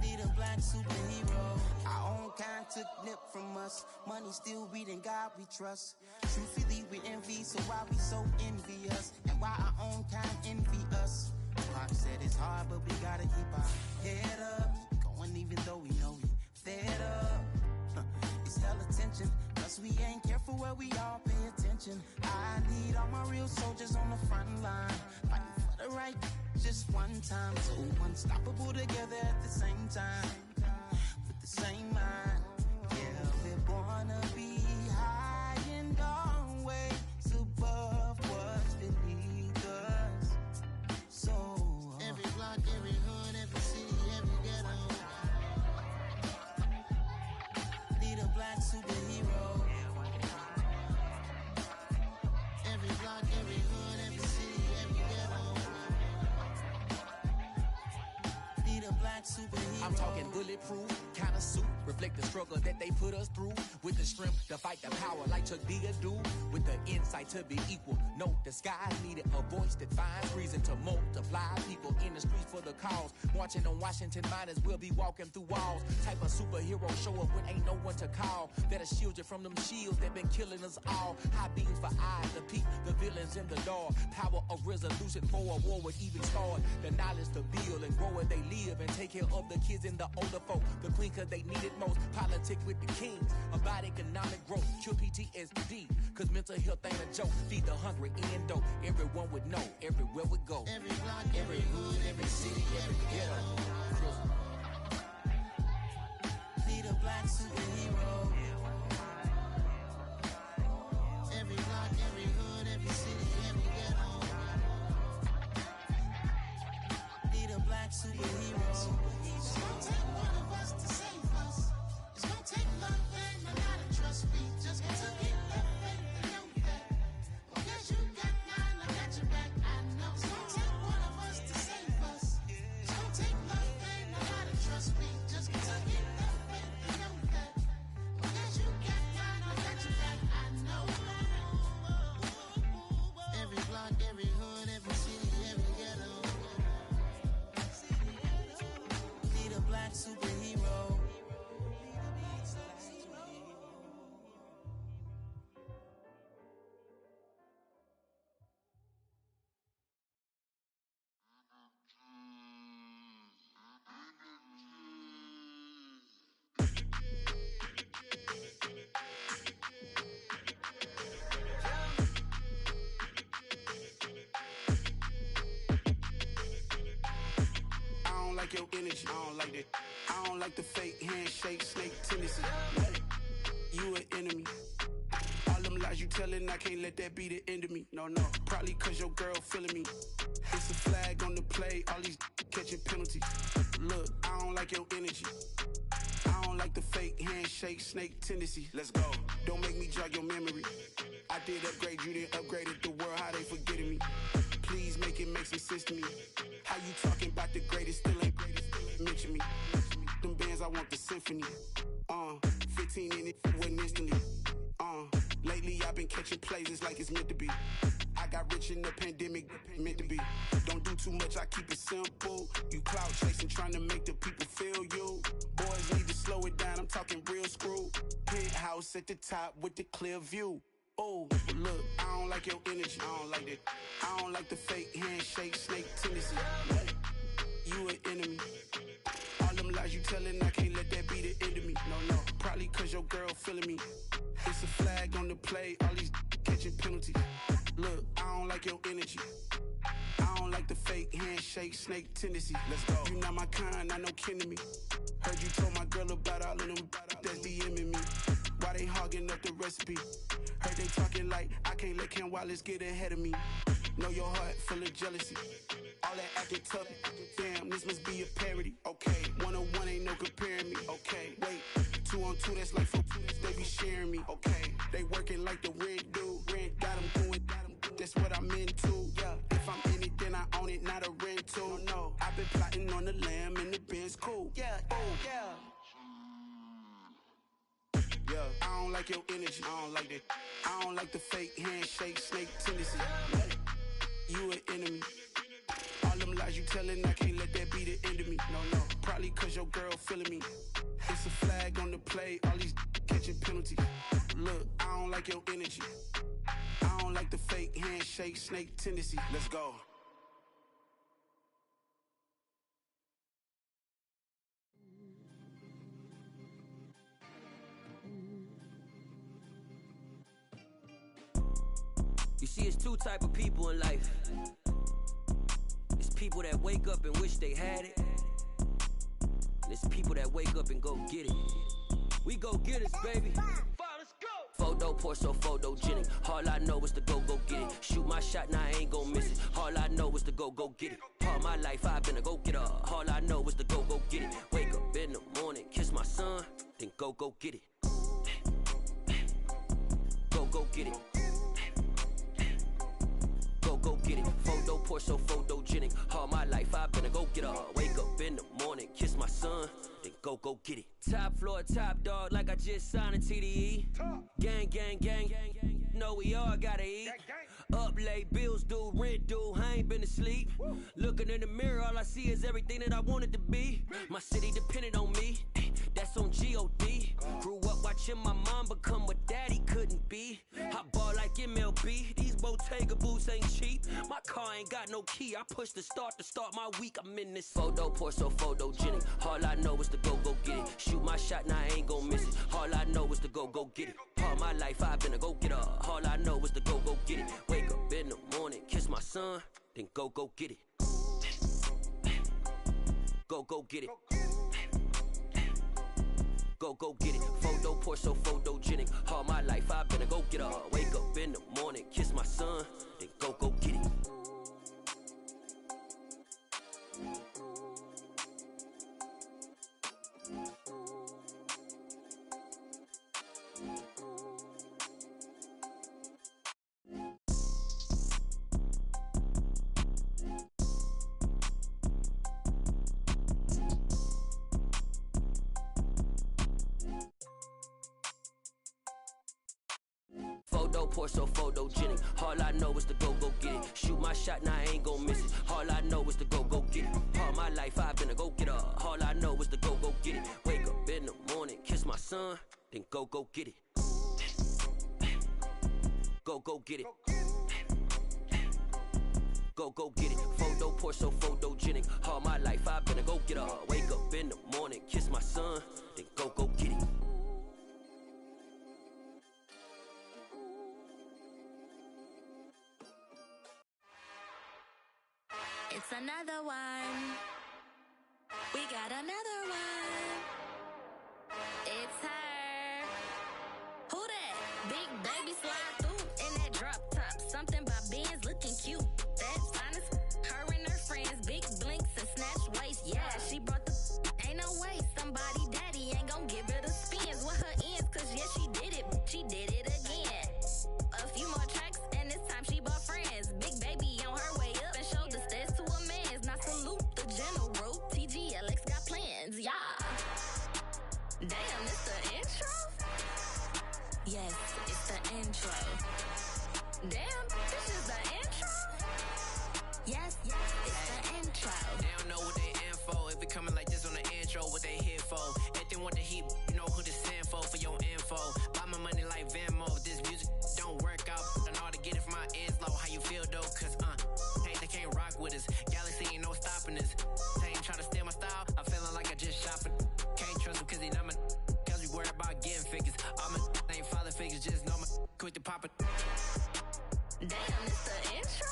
Need a black superhero. Our own kind took nip from us. Money still reading God we trust. Truthfully we envy, so why we so envious? And why our own kind envy us? Pop said it's hard, but we gotta keep our head up. Going even though we know we fed up. It's hell attention, cause we ain't careful where we all pay attention. I need all my real soldiers on the front line, fighting for the right just one time. So unstoppable together at the same time, with the same mind. Yeah, we're born to be high and always above what's beneath us. So every block, every hood, every city, every ghetto. Need a black superhero. Every block, every hood, every city, every ghetto. Need a black superhero. I'm talking bulletproof kind of suit, reflect the struggle that they put us through. With the strength to fight the power like Chuck D do. With the insight to be equal. Note the sky needed a voice that finds reason to multiply. People in the streets for the cause. Marching on Washington, might as well be walking through walls. Type of superhero show up when ain't no one to call. That'll shield you from them shields that been killing us all. High beams for eyes to peep the villains in the dark. Power of resolution for a war would even start. The knowledge to build and grow where they live and take care of the kids and the older folk. The queen cause they need it most. Politic with the kings. About economic growth. Cure PTSD. Cause mental health ain't a joke. Feed the hungry and dope. Everyone would know. Everywhere we go. Every block, every hood, every city, every ghetto. Need a black superhero. Every block, every hood, every city, every ghetto. Need a black superhero. It's gonna take one of us to save us. It's gonna take love and a lot of trust. We just got to get that faith and know that. Because you got mine, I got your back. I know. It's gonna take one of us to save us. It's gonna take love and a lot of trust. We just got to get that faith and know that. Because you got mine, I got your back. I know. Every block, every hood, every city, every ghetto. Need a black superhero. like your energy. I don't like that. I don't like the fake handshake, snake tendency. You an enemy. All them lies you telling, I can't let that be the end of me. No, probably cause your girl feeling me. It's a flag on the play, all these catching penalties. Look, I don't like your energy. I don't like the fake handshake, snake tendency. Let's go. Don't make me jog your memory. I did upgrade you, then upgraded the world, how they forgetting me. Please make it make some sense to me. How you talking about the greatest, still ain't mention me. Them bands, I want the symphony. 15 in it, wasn't instantly. Lately I've been catching plays, it's like it's meant to be. I got rich in the pandemic, meant to be. Don't do too much, I keep it simple. You clout chasing, trying to make the people feel you. Boys need to slow it down, I'm talking real screw. Penthouse at the top with the clear view. Oh, look, I don't like your energy, I don't like that. I don't like the fake handshake, snake tendency. You an enemy. All them lies you telling, I can't let that be the end of me. No, probably cause your girl feeling me. It's a flag on the play, all these catching penalties. Look, I don't like your energy. I don't like the fake handshake, snake tendency. Let's go. You not my kind, not no kin to me. Heard you told my girl about all of them that's DMing me. Why they hogging up the recipe? Heard they talking like I can't let Ken Wallace get ahead of me. Know your heart full of jealousy. All that acting tough, damn, this must be a parody. Okay, 1-on-1 ain't no comparing me. Okay, wait, 2-on-2, that's like 4, they be sharing me. Okay, they working like the rent dude. Rent got them going, that's what I'm into. Yeah, if I'm in it, then I own it, not a rental. No, I've been plotting on the lamb and the Benz cool. Yeah, yeah. I don't like your energy, I don't like that. I don't like the fake handshake, snake tendency. You an enemy. All them lies you telling, I can't let that be the end of me. No, probably cause your girl feeling me. It's a flag on the play, all these catching penalties. Look, I don't like your energy. I don't like the fake handshake, snake tendency. Let's go. You see, it's two type of people in life. It's people that wake up and wish they had it. And it's people that wake up and go get it. We go get it, baby. Let's go. Photo poor, so photogenic. All I know is to go get it. Shoot my shot, now I ain't gon' miss it. All I know is to go get it. All my life I've been a go-getter. All I know is to go get it. Wake up in the morning, kiss my son, then go get it. Go get it. Go get it. Photo poor, so photogenic. All my life I've been a go-getter. Wake up in the morning, kiss my son, then go get it. Top floor, top dog, like I just signed a TDE. Gang, gang, gang, gang. Know we all gotta eat. Up late, bills due, rent due, I ain't been asleep. Looking in the mirror, all I see is everything that I wanted to be. My city depended on me, that's on G.O.D. Grew up watching my mom become what daddy couldn't be. I ball like MLB, these Bottega boots ain't cheap. My car ain't got no key, I push the start to start my week. I'm in this photo poor, so photogenic. All I know is to go get it. Shoot my shot, now I ain't gon' miss it. All I know is to go get it. All my life I've been a go-getter. All I know is to go get it. Wake up in the morning, kiss my son, then go get it. Go get it. Go get it. Photo poor, so photogenic. All my life I've been a go-getter. Wake up in the morning, kiss my son, then go get it. Photo poor, so photogenic. All I know is to go get it. Shoot my shot, now I ain't gon' miss it. All I know is to go get it. All my life I've been a go-getter. All I know is to go get it. Wake up in the morning, kiss my son, then go get it. Go get it. Go get it. Photo poor, so photogenic. All my life I've been a go-getter. Wake up in the morning, kiss my son, then go get it. It's another one. We got another one. It's her. Who that? Big baby slide through in that drop top. Something by Benz looking cute. That's finest. Her and her friends, big blinks and snatch waist. Yeah, she brought the. Ain't no way somebody daddy ain't gon' give her the spins with her ends. Cause yeah, she did it. She did it again. A few more tracks and this time she bought friends. Big baby on her way up and showed the stairs to a man's. Now salute the general. TGLX got plans. Yeah. Damn, it's the intro? Yes, it's the intro. Damn, this is the intro? Yes, it's the intro. They don't know what they in for. If it coming like this on the intro, what they here for? If they want the heat, you know who to send for your info. Buy my money like Venmo. This music don't work out. I know how to get it from my ends low. How you feel though? Cause hey, they can't rock with us. Galaxy ain't no stopping us. They ain't try to steal my style. I'm feeling like I just shopping. Can't trust them cause they not my. Cause we worried about getting figures. All my ain't father figures. Just know my quick to pop it. Damn, it's the intro?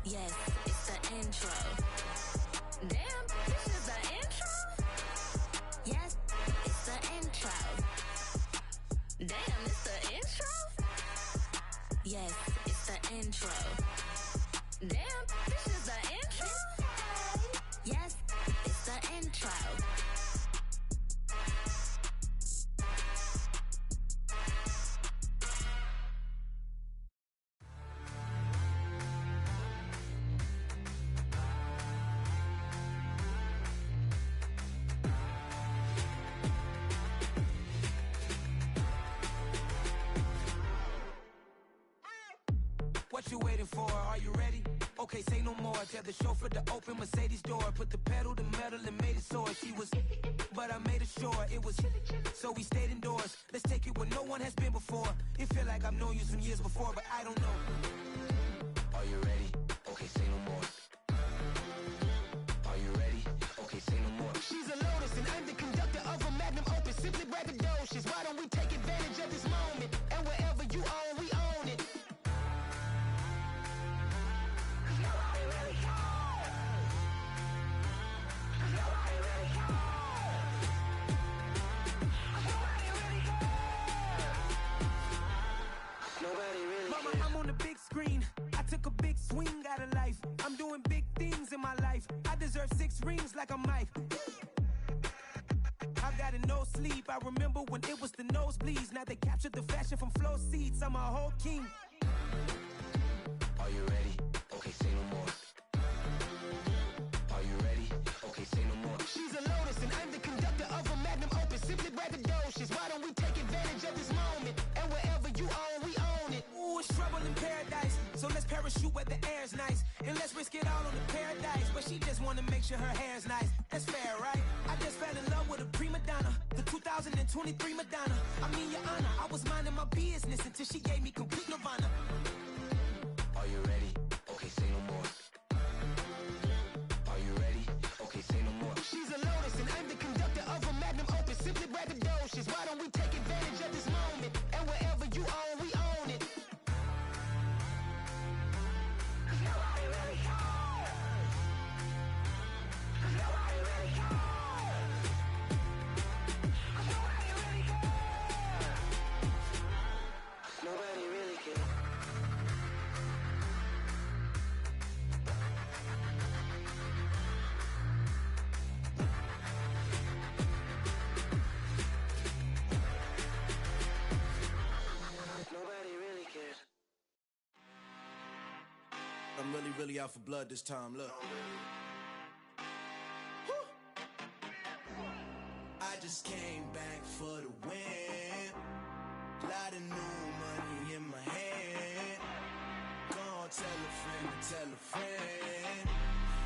Yes, it's the intro. Damn, this is the intro? Yes, it's the intro. Damn, it's the intro? Yes, it's the intro. Damn, this is the intro? Yes, it's the intro. What you waiting for? Are you ready? Okay, say no more. Tell the chauffeur to open Mercedes door. Put the pedal to metal and made it soar. She was, but I made it sure it was. So we stayed indoors. Let's take it where no one has been before. It feel like I've known you some years before, but I don't know. Are you ready? Okay, say no more. Are you ready? Okay, say no more. She's a Lotus and I'm the conductor of a Magnum Opus. Simply braggadocious. Why don't we take advantage of this moment? And wherever you own, we own it. Mama, I'm on the big screen. I took a big swing out of life. I'm doing big things in my life. I deserve 6 rings like I'm Mike. I've got no sleep. I remember when it was the nosebleeds. Now they captured the fashion from flow seats. I'm a whole king. Are you ready? Okay, say no more. Are you ready? Okay, say no more. She's a Lotus and I'm the conductor of a Magnum Opus. Simply braggadocious. Why don't we take advantage of this moment? And wherever you own, we own it. Ooh, it's trouble in paradise. So let's parachute where the air's nice. And let's risk it all on the paradise. But she just wanna make sure her hair's nice. That's fair, right? I just fell in love with a prima donna. The 2023 Madonna. I mean, your honor, I was minding my business until she gave me complete nirvana. Are you ready? Okay, say no more. Are you ready? Okay, say no more. She's a Lotus and I'm the conductor of a Magnum Opus. Simply braggadocious. Why don't we take advantage of this moment? And wherever you own, we own it. Nobody really cares. Nobody really cares. Nobody really cares. Nobody really cares. Nobody really cares. I'm really out for blood this time, look. I just came back for the win. Lot of new money in my hand. Gonna tell a friend to tell a friend.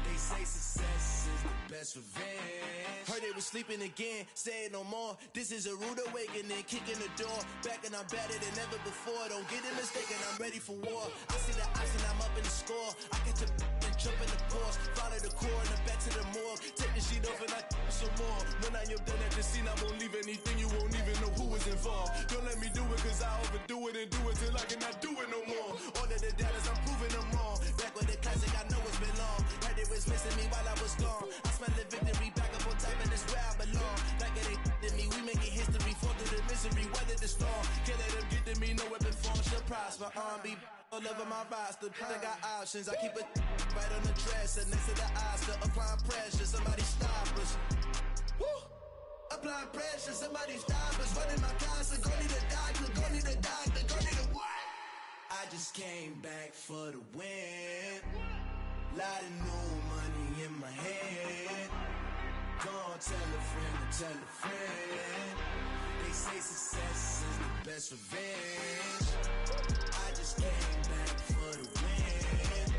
They say success is the best revenge. Heard they was sleeping again, say it no more. This is a rude awakening, kicking the door. Back and I'm better than ever before. Don't get it mistaken, I'm ready for war. I see the option, I'm up in the score. I get to and jump in the course. Follow the core and the back to the morgue. Take the sheet off and I some more. When I am done at the scene, I won't leave anything. You won't even know who was involved. Don't let me do it cause I overdo it and do it till I cannot do it no more. All of the doubters, I'm proving them wrong. Back with the classic, I know it's been long. Heard they was missing me while I was gone. I smell the the victory, back up on top, and that's where I belong. Like it ain't to me, we making history, fall through the misery, weather the storm. Can't let them get to me, no weapon form shall prosper. Be all over my roster, I got options. I keep it right on the dresser, next to the Oscar, applying pressure. Somebody stop us. Woo! Applying pressure, somebody stop us. Running my casa, go need a doctor, go need a doctor, go need a what? I just came back for the win. Lot of new money in my hand. Go on, tell a friend to tell a friend. They say success is the best revenge. I just came back for the win.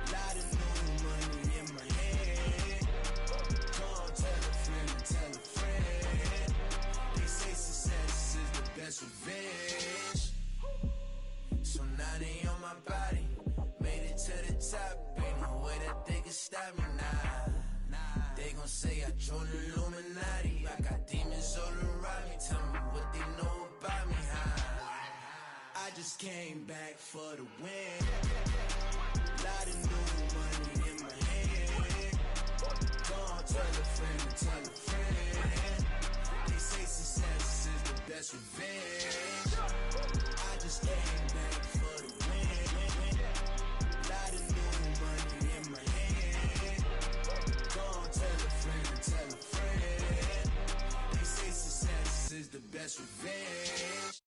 Lot of new money in my hand. Go on, tell a friend to tell a friend. They say success is the best revenge. So now they on my body. Made it to the top. Ain't no way that they can stop me now. They gon' say I joined the Illuminati. I got demons all around me. Tell me what they know about me, huh? I just came back for the win. Lot of new money in my hand. Go on, tell a friend to tell a friend. They say success is the best revenge. I just came back for the win. Lot of new money in my hand. Go on, tell a friend to tell a friend. They say success is the best revenge.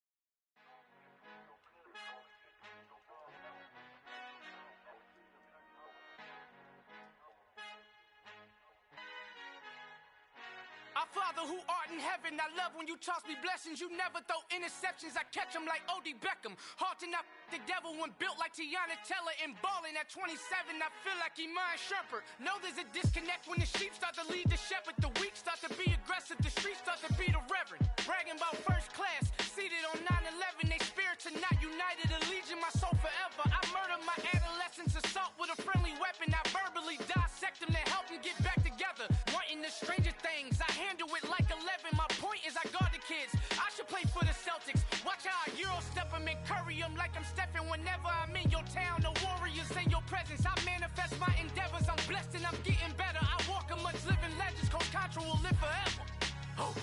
Our Father who art in heaven, I love when you toss me blessings. You never throw interceptions, I catch them like O.D. Beckham. Hard to not the devil when built like Tiana Teller and balling at 27. I feel like Iman Shumpert. Know there's a disconnect when the sheep start to lead the shepherd. The weak start to be aggressive, the streets start to be the reverend. Bragging about first class, seated on 9/11. They spirits are not united, a legion, my soul forever. I murder my adolescence, assault with a friendly weapon. I verbally dissect them to help them get back together. Wanting the stranger things, I handle it like 11. My point is I guard the kids. I should play for the Celtics. Watch how I Euro step them and curry them like I'm Stephen. Whenever I'm in your town, the Warriors in your presence. I manifest my endeavors. I'm blessed and I'm getting better. I walk amongst living legends. Coach Contra will live forever. Oh.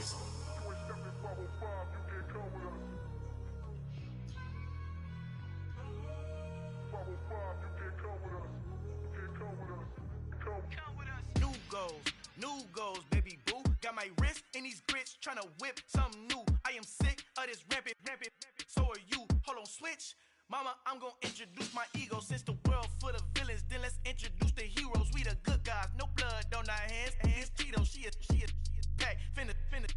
New goals, baby boo. Got my wrist in these grits, tryna whip something new. I am sick of this rampant. So are you. Hold on, switch. Mama, I'm gonna introduce my ego. Since the world full of villains, then let's introduce the heroes. We the good guys, no blood on our hands. Hands Tito, she a pack. Finna,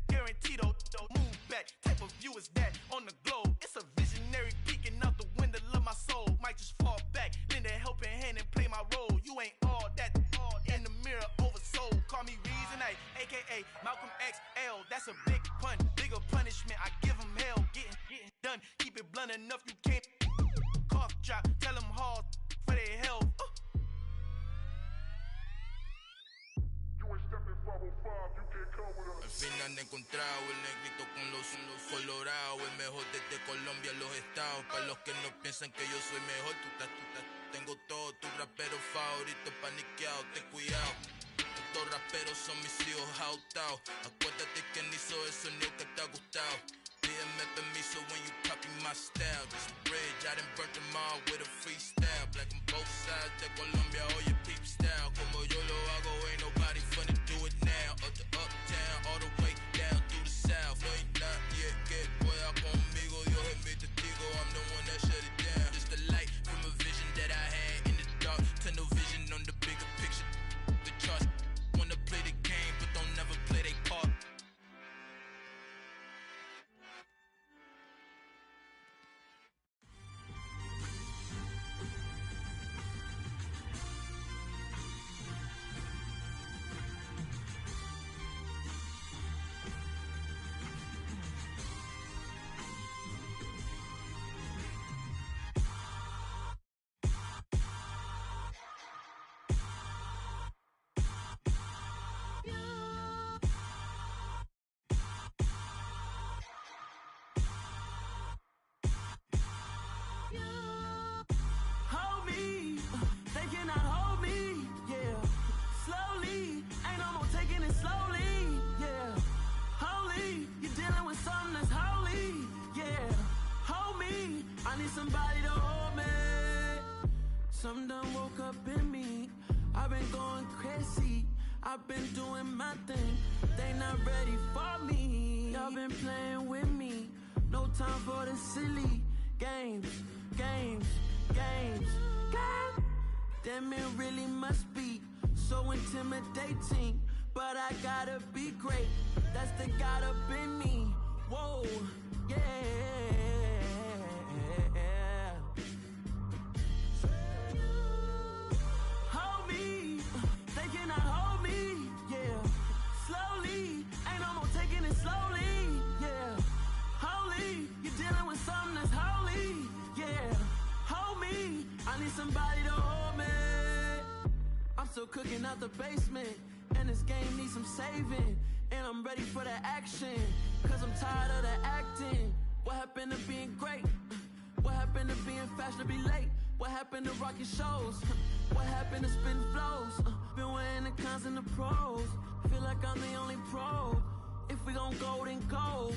guaranteed. Move back. Type of view is that on the globe? It's a visionary peeking out the window of my soul. Might just fall back, lend a helping hand and play my role. You ain't all that. In the mirror, oversold. Call me Reason A, aka Malcolm XL. That's a big pun, bigger punishment. I give him hell, getting done. Keep it blunt enough, you can't. Cough drop, tell them hard for their health. Al fin han encontrado el negrito con los colorados, el mejor desde Colombia, los estados. Para los que no piensan que yo soy mejor, tengo todo, tu rapero favorito paniqueado, ten cuidado. Estos raperos son mis hijos jautados. Acuérdate quién hizo el sonido que te ha gustado. Pídeme permiso when you copy my style. This bridge, I done burnt them all with a freestyle. Black on both sides de Colombia, oye peep style. Como yo lo hago, ain't nobody finna do it now. Up to uptown, all the way down through the south. No ain't not yet, que pueda conmigo. Dios es mi testigo, I'm the one that shut it down. Just a light from a vision that I had in the dark. Tunnel vision on the bigger picture. The trust, wanna play the game, but don't never play their part. I've been doing my thing. They not ready for me. Y'all been playing with me. No time for the silly games. Damn, it really must be so intimidating. But I gotta be great. That's the God up in me. Whoa, yeah. Hold me, they cannot hold me, yeah. Slowly, ain't no more taking it slowly, yeah. Holy, you're dealing with something that's holy, yeah. Hold me, I need somebody to hold me. I'm still cooking out the basement, and this game needs some saving. And I'm ready for the action, cause I'm tired of the acting. What happened to being great? What happened to being fashionably late? What happened to rocking shows? What happened to spin flows? Been wearing the cons and the pros. Feel like I'm the only pro. If we gon' go, then go.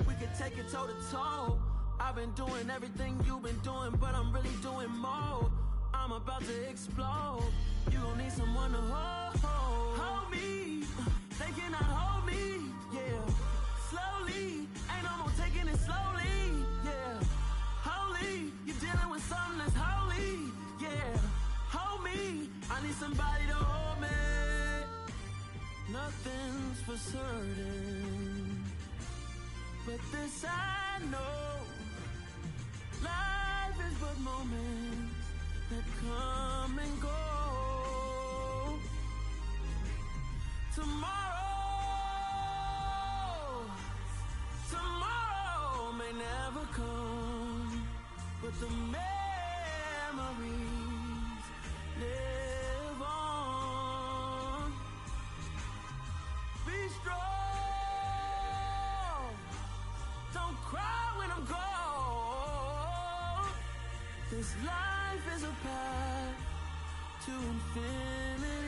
We could take it toe to toe. I've been doing everything you've been doing, but I'm really doing more. I'm about to explode. You gon' need someone to hold me. They cannot hold me, yeah. Slowly, ain't no more taking it slowly, yeah. Holy, you're dealing with something that's holy, yeah. Hold me, I need somebody to hold me. Nothing's for certain, but this I know. Life is but moments that come and go. Tomorrow may never come, but the memories live on. Be strong, don't cry when I'm gone. This life is a path to infinity.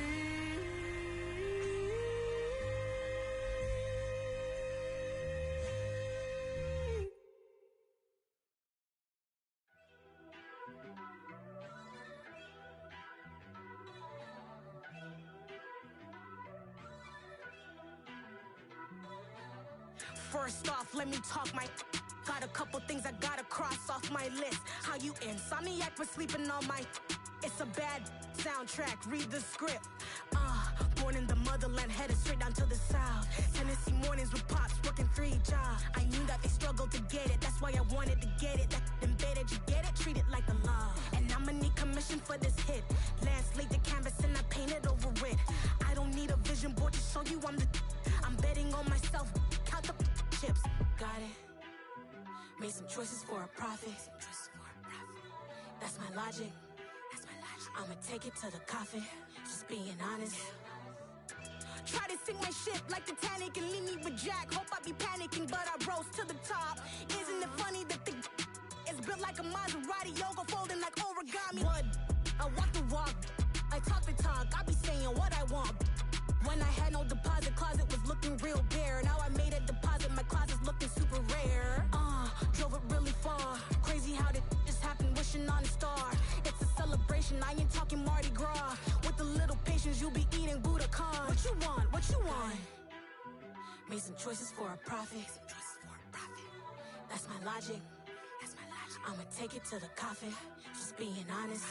First off, let me talk my. Got a couple things I gotta cross off my list. How you insomniac for sleeping on my. It's a bad soundtrack, read the script. Born in the motherland, headed straight down to the south. Tennessee mornings with pops, working 3 jobs. I knew that they struggled to get it, that's why I wanted to get it. That embedded, you get it, treat it like the law. And I'ma need commission for this hit. Lance laid the canvas and I painted over it. I don't need a vision board to show you I'm betting on myself, count the chips. Got it. Made some choices for a profit. That's my logic. I'ma take it to the coffin. Just being honest. Try to sink my ship like Titanic and leave me with Jack. Hope I be panicking, but I rose to the top. Isn't it funny that the is built like a Maserati, yoga folding like origami? What? I walk the walk, I talk the talk. I be saying what I want. When I had no deposit, closet was looking real bare. Now I made a deposit, my closet's looking super rare. Drove it really far. Crazy how did just happen, wishing on a star. It's a celebration, I ain't talking Mardi Gras. With a little patience, you'll be eating Budokan. What you want? What you want? Made some choices for a profit. That's my logic. I'ma take it to the coffin. Just being honest.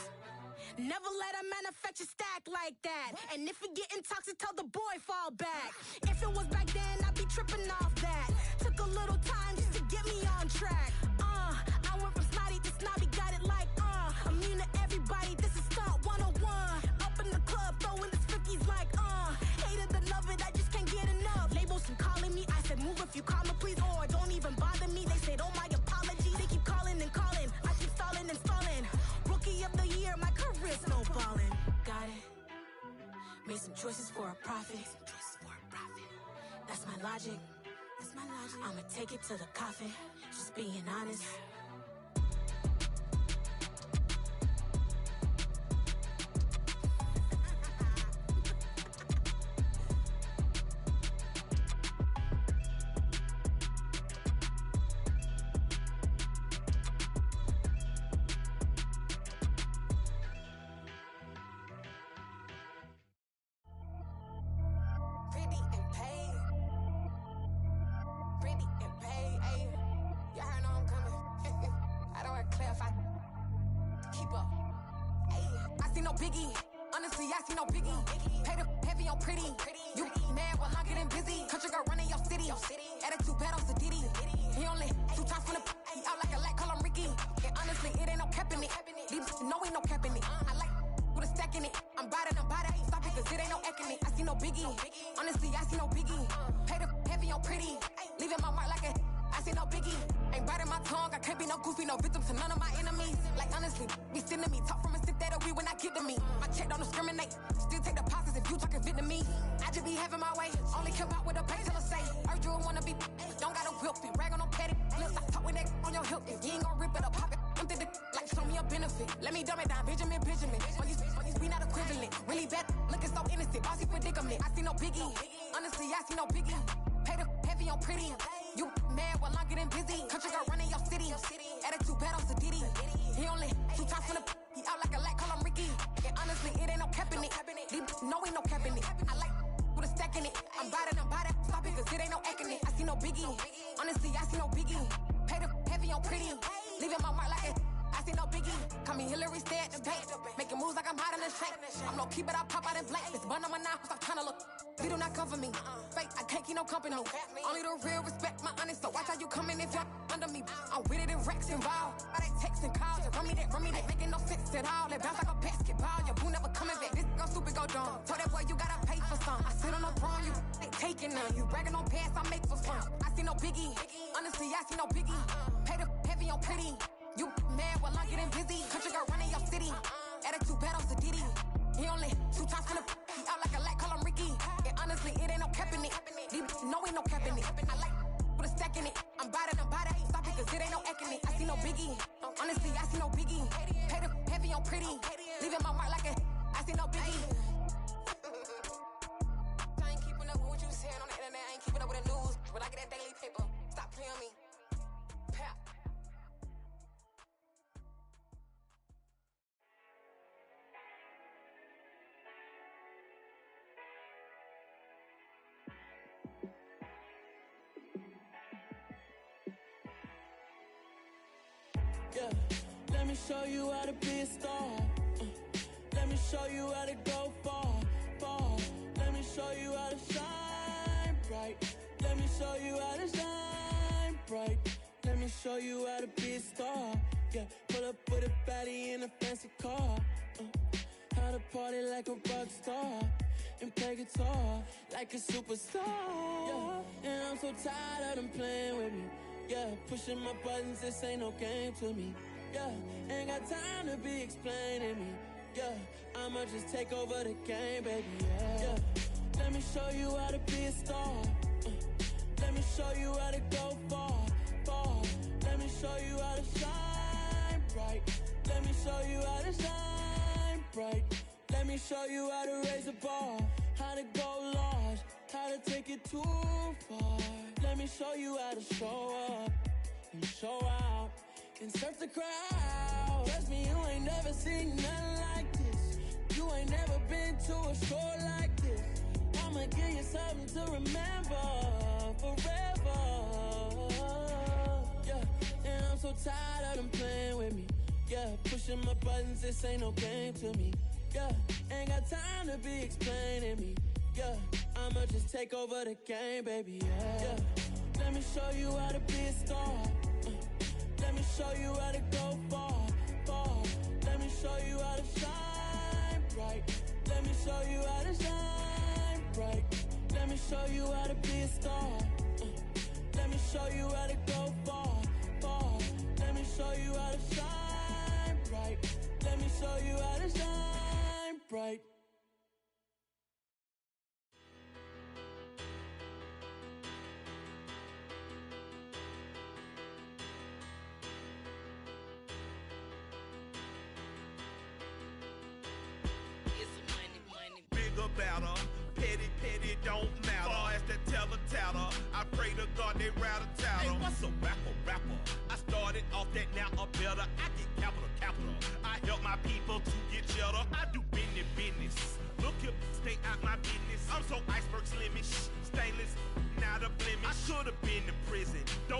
Never let a manufacture stack like that. And if it getting toxic, tell the boy fall back. If it was back then, I'd be tripping off that. Took a little time just to get me on track. I went from snotty to snobby, got it like immune to everybody, this is stunt 101. Up in the club, throwing the 50s like hated the love it, I just can't get enough. Labels and calling me, I said move if you call me please, or don't even bother me. They said oh my apologies, they keep calling and calling. I keep stalling and stalling. Rookie of the year, my career snowballing. Got it. Made some choices for a profit. That's my logic. I'ma take it to the coffin. Just being honest. I don't clarify. Keep up. Ay, I see no biggie. Honestly, I see no biggie. Pay the heavy on pretty. You mad while I'm getting busy. Country girl running your city. Attitude bad on Sadiddy. He only 2 times from the he out like a lack, call him Ricky. And honestly, it ain't no cap in it. These no ain't no cap in it. I like with a stack in it. I'm about it. Stop it, cause it ain't no acting it. I see no biggie. Honestly, I see no biggie. Pay the heavy on pretty. Leaving my mark like a I see no biggie. Ain't biting my tongue. I can't be no goofy, no victim to none of my enemies. Like honestly, be sending me talk from a stick that'll be when I get to me. My check don't discriminate. Still take deposits if you talking Vietnamese. I just be having my way. Only care about what the painkiller say. Urge you wanna be. Don't gotta whip it. Rag on no petty. Lips like talk with that on your hip. If you ain't gon' rip it or pop it. Empty the like show me a benefit. Let me dumb it down. Benjamin. We not equivalent. Really bad. Looking so innocent. Bossy predicament. I see no biggie. Honestly, I see no biggie. Pay the heavy on pretty. You mad while I'm getting busy. Country girl running your city. Attitude bad on Sadiddy. He only 2 times from the he out like a lack, call him Ricky. And honestly, it ain't no cap in it. No ain't no cap in it. I like with a stack in it. I'm about it. Stop it, cause it ain't no acting it. I see no biggie. Honestly, I see no biggie. Pay the heavy on pretty. Leaving my mark like it. I see no biggie. Call me Hillary, stay at the bank. Making moves like I'm hot in the shank. I'm no keep it, I pop out in blank. This bun on my knife, stop trying to look. They do not come for me. Fake, I can't keep no company. Only the real respect my honest. So watch how you coming if y'all under me. I'm with it in racks involved. I they text and calls. Run me that. Making no sense at all. They bounce like a basketball. Your boo never coming back. This go stupid, go dumb. Told that boy you gotta pay for some. I sit on the throne, you ain't taking none. You bragging on pants, I make for fun. I see no biggie. Honestly, I see no biggie. Pay the heavy on pretty. You mad while I'm getting busy. Country girl running your city. Attitude bad on Sadiddy. He only 2 times from the he out like a lack, call him Ricky. And honestly, it ain't no cap in it. No ain't no cap in it. I like with a stack in it. I'm about it. Stop it, cause it ain't no acting it. I see no biggie. Honestly, I see no biggie. Pay the heavy on pretty. Leaving my mark like a I see no biggie. I ain't keeping up with what you saying on the internet. I ain't keeping up with the news. When I get that daily paper, stop playing me. Pap. Yeah, let me show you how to be a star. Let me show you how to go far. Let me show you how to shine bright. Let me show you how to shine bright. Let me show you how to be a star. Yeah, pull up with a baddie in a fancy car. How to party like a rock star and play guitar like a superstar. Yeah, and I'm so tired of them playing with me. Yeah, pushing my buttons, this ain't no game to me. Yeah, ain't got time to be explaining me. Yeah, I'ma just take over the game, baby. Yeah, let me show you how to be a star. Let me show you how to go far. Let me show you how to shine bright. Let me show you how to shine bright. Let me show you how to raise a bar, how to go large, how to take it too far. Let me show you how to show up and show out and surf the crowd. Trust me, you ain't never seen nothing like this. You ain't never been to a show like this. I'ma give you something to remember forever. Yeah, and I'm so tired of them playing with me. Yeah, pushing my buttons, this ain't no game to me. Yeah, ain't got time to be explaining me. Yeah, I'ma just take over the game, baby. Yeah, let me show you how to be a star. Let me show you how to go far. Let me show you how to shine bright. Let me show you how to shine bright. Let me show you how to be a star. Let me show you how to go far. Let me show you how to shine bright. Let me show you how to shine bright. Better, petty, don't matter. Far as that tatter, I pray to God they rattle tattle. Hey, what's a rapper? I started off that, now I'm better. I get capital. I help my people to get cheddar. I do business. Look here, stay out my business. I'm so iceberg slimish, stainless, not a blemish. I should've been in prison. Don't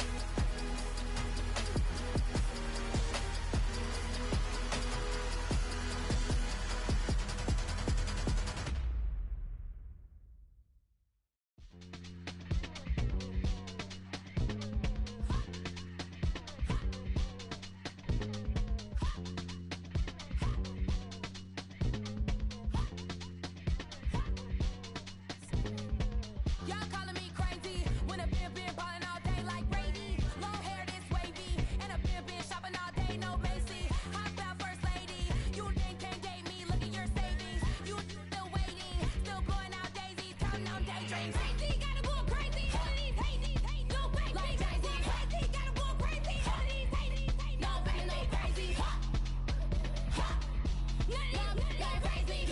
Crazy, gotta go crazy. All of these hate, no fake. Like crazy, gotta go crazy. All of these hate, no fake, no crazy. None of these crazy.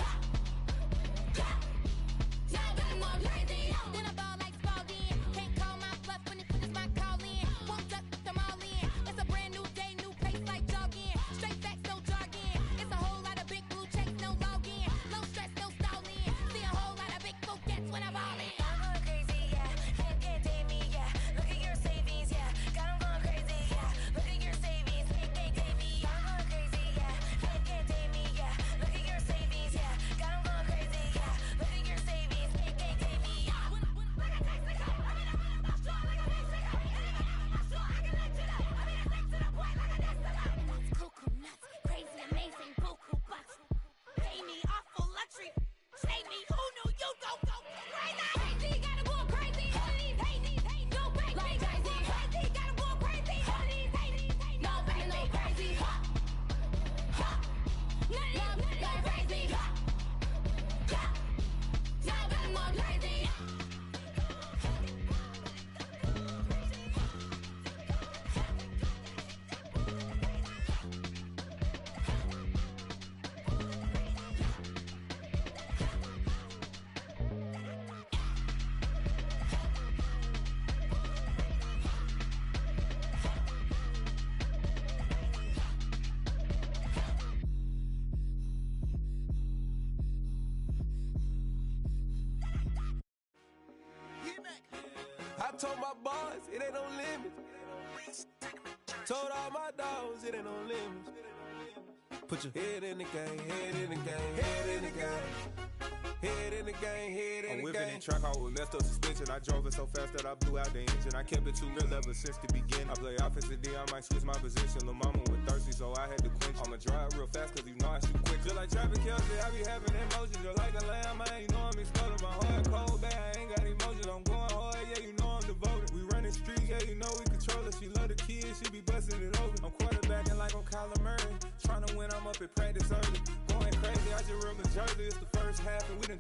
Now I'm more crazy. Then I ball like Spalding. Can't call my bluff when it's my call in. Won't duck them all in. It's a brand new day, new pace like jogging. Straight facts, no jargon. It's a whole lot of big blue checks, no login. No stress, no stalling. See a whole lot of big blue gets when I ball in. I'm going crazy, yeah. Can't tame me, yeah. Look at your savings, yeah. Got 'em going crazy, yeah. Look at your savings, can't tame me. I'm going crazy, yeah. Can't tame me, yeah. Look at your savings, yeah. Got 'em going crazy, yeah. Look at your savings, can't tame me. Like a text to go, I mean I'm not sure. Like a text to go, I'm not sure. I can let you know. I mean I text to the point like a text to go. That's cuckoo nuts, crazy, amazing, buku butts. Pay me awful luxury. Save me, who knew you go crazy? Crazy, gotta go crazy. All of these hate, no fake. Like crazy, gotta go crazy. All of these hate, no fake, no crazy. None of these crazy. Now I'm more crazy. I told my boys it ain't no limits. Told all my dogs it ain't no limits. Put your head in the game, head in the game, head in the game. Head in the game, head in the game. I'm whipping in track, I was messed up suspension. I drove it so fast that I blew out the engine. I kept it too real ever since the beginning. I play offensive D, I might switch my position. Lil' mama was thirsty, so I had to quench. I'ma drive real fast, cause you know I shoot quick. Just like Travis Kelce, I be having emotions. Just like a lamb, man, you know I'm exploding. My heart cold, bad, I ain't got emotions. I'm going hard, yeah, you know I'm devoted. We running streets, yeah, you know we control it. She love the kids, she be busting it open. I'm quarterbacking like I'm Kyler Murray. Trying to win, I'm up at practice early. Going crazy, I just remember Jersey, it's the first half, and we done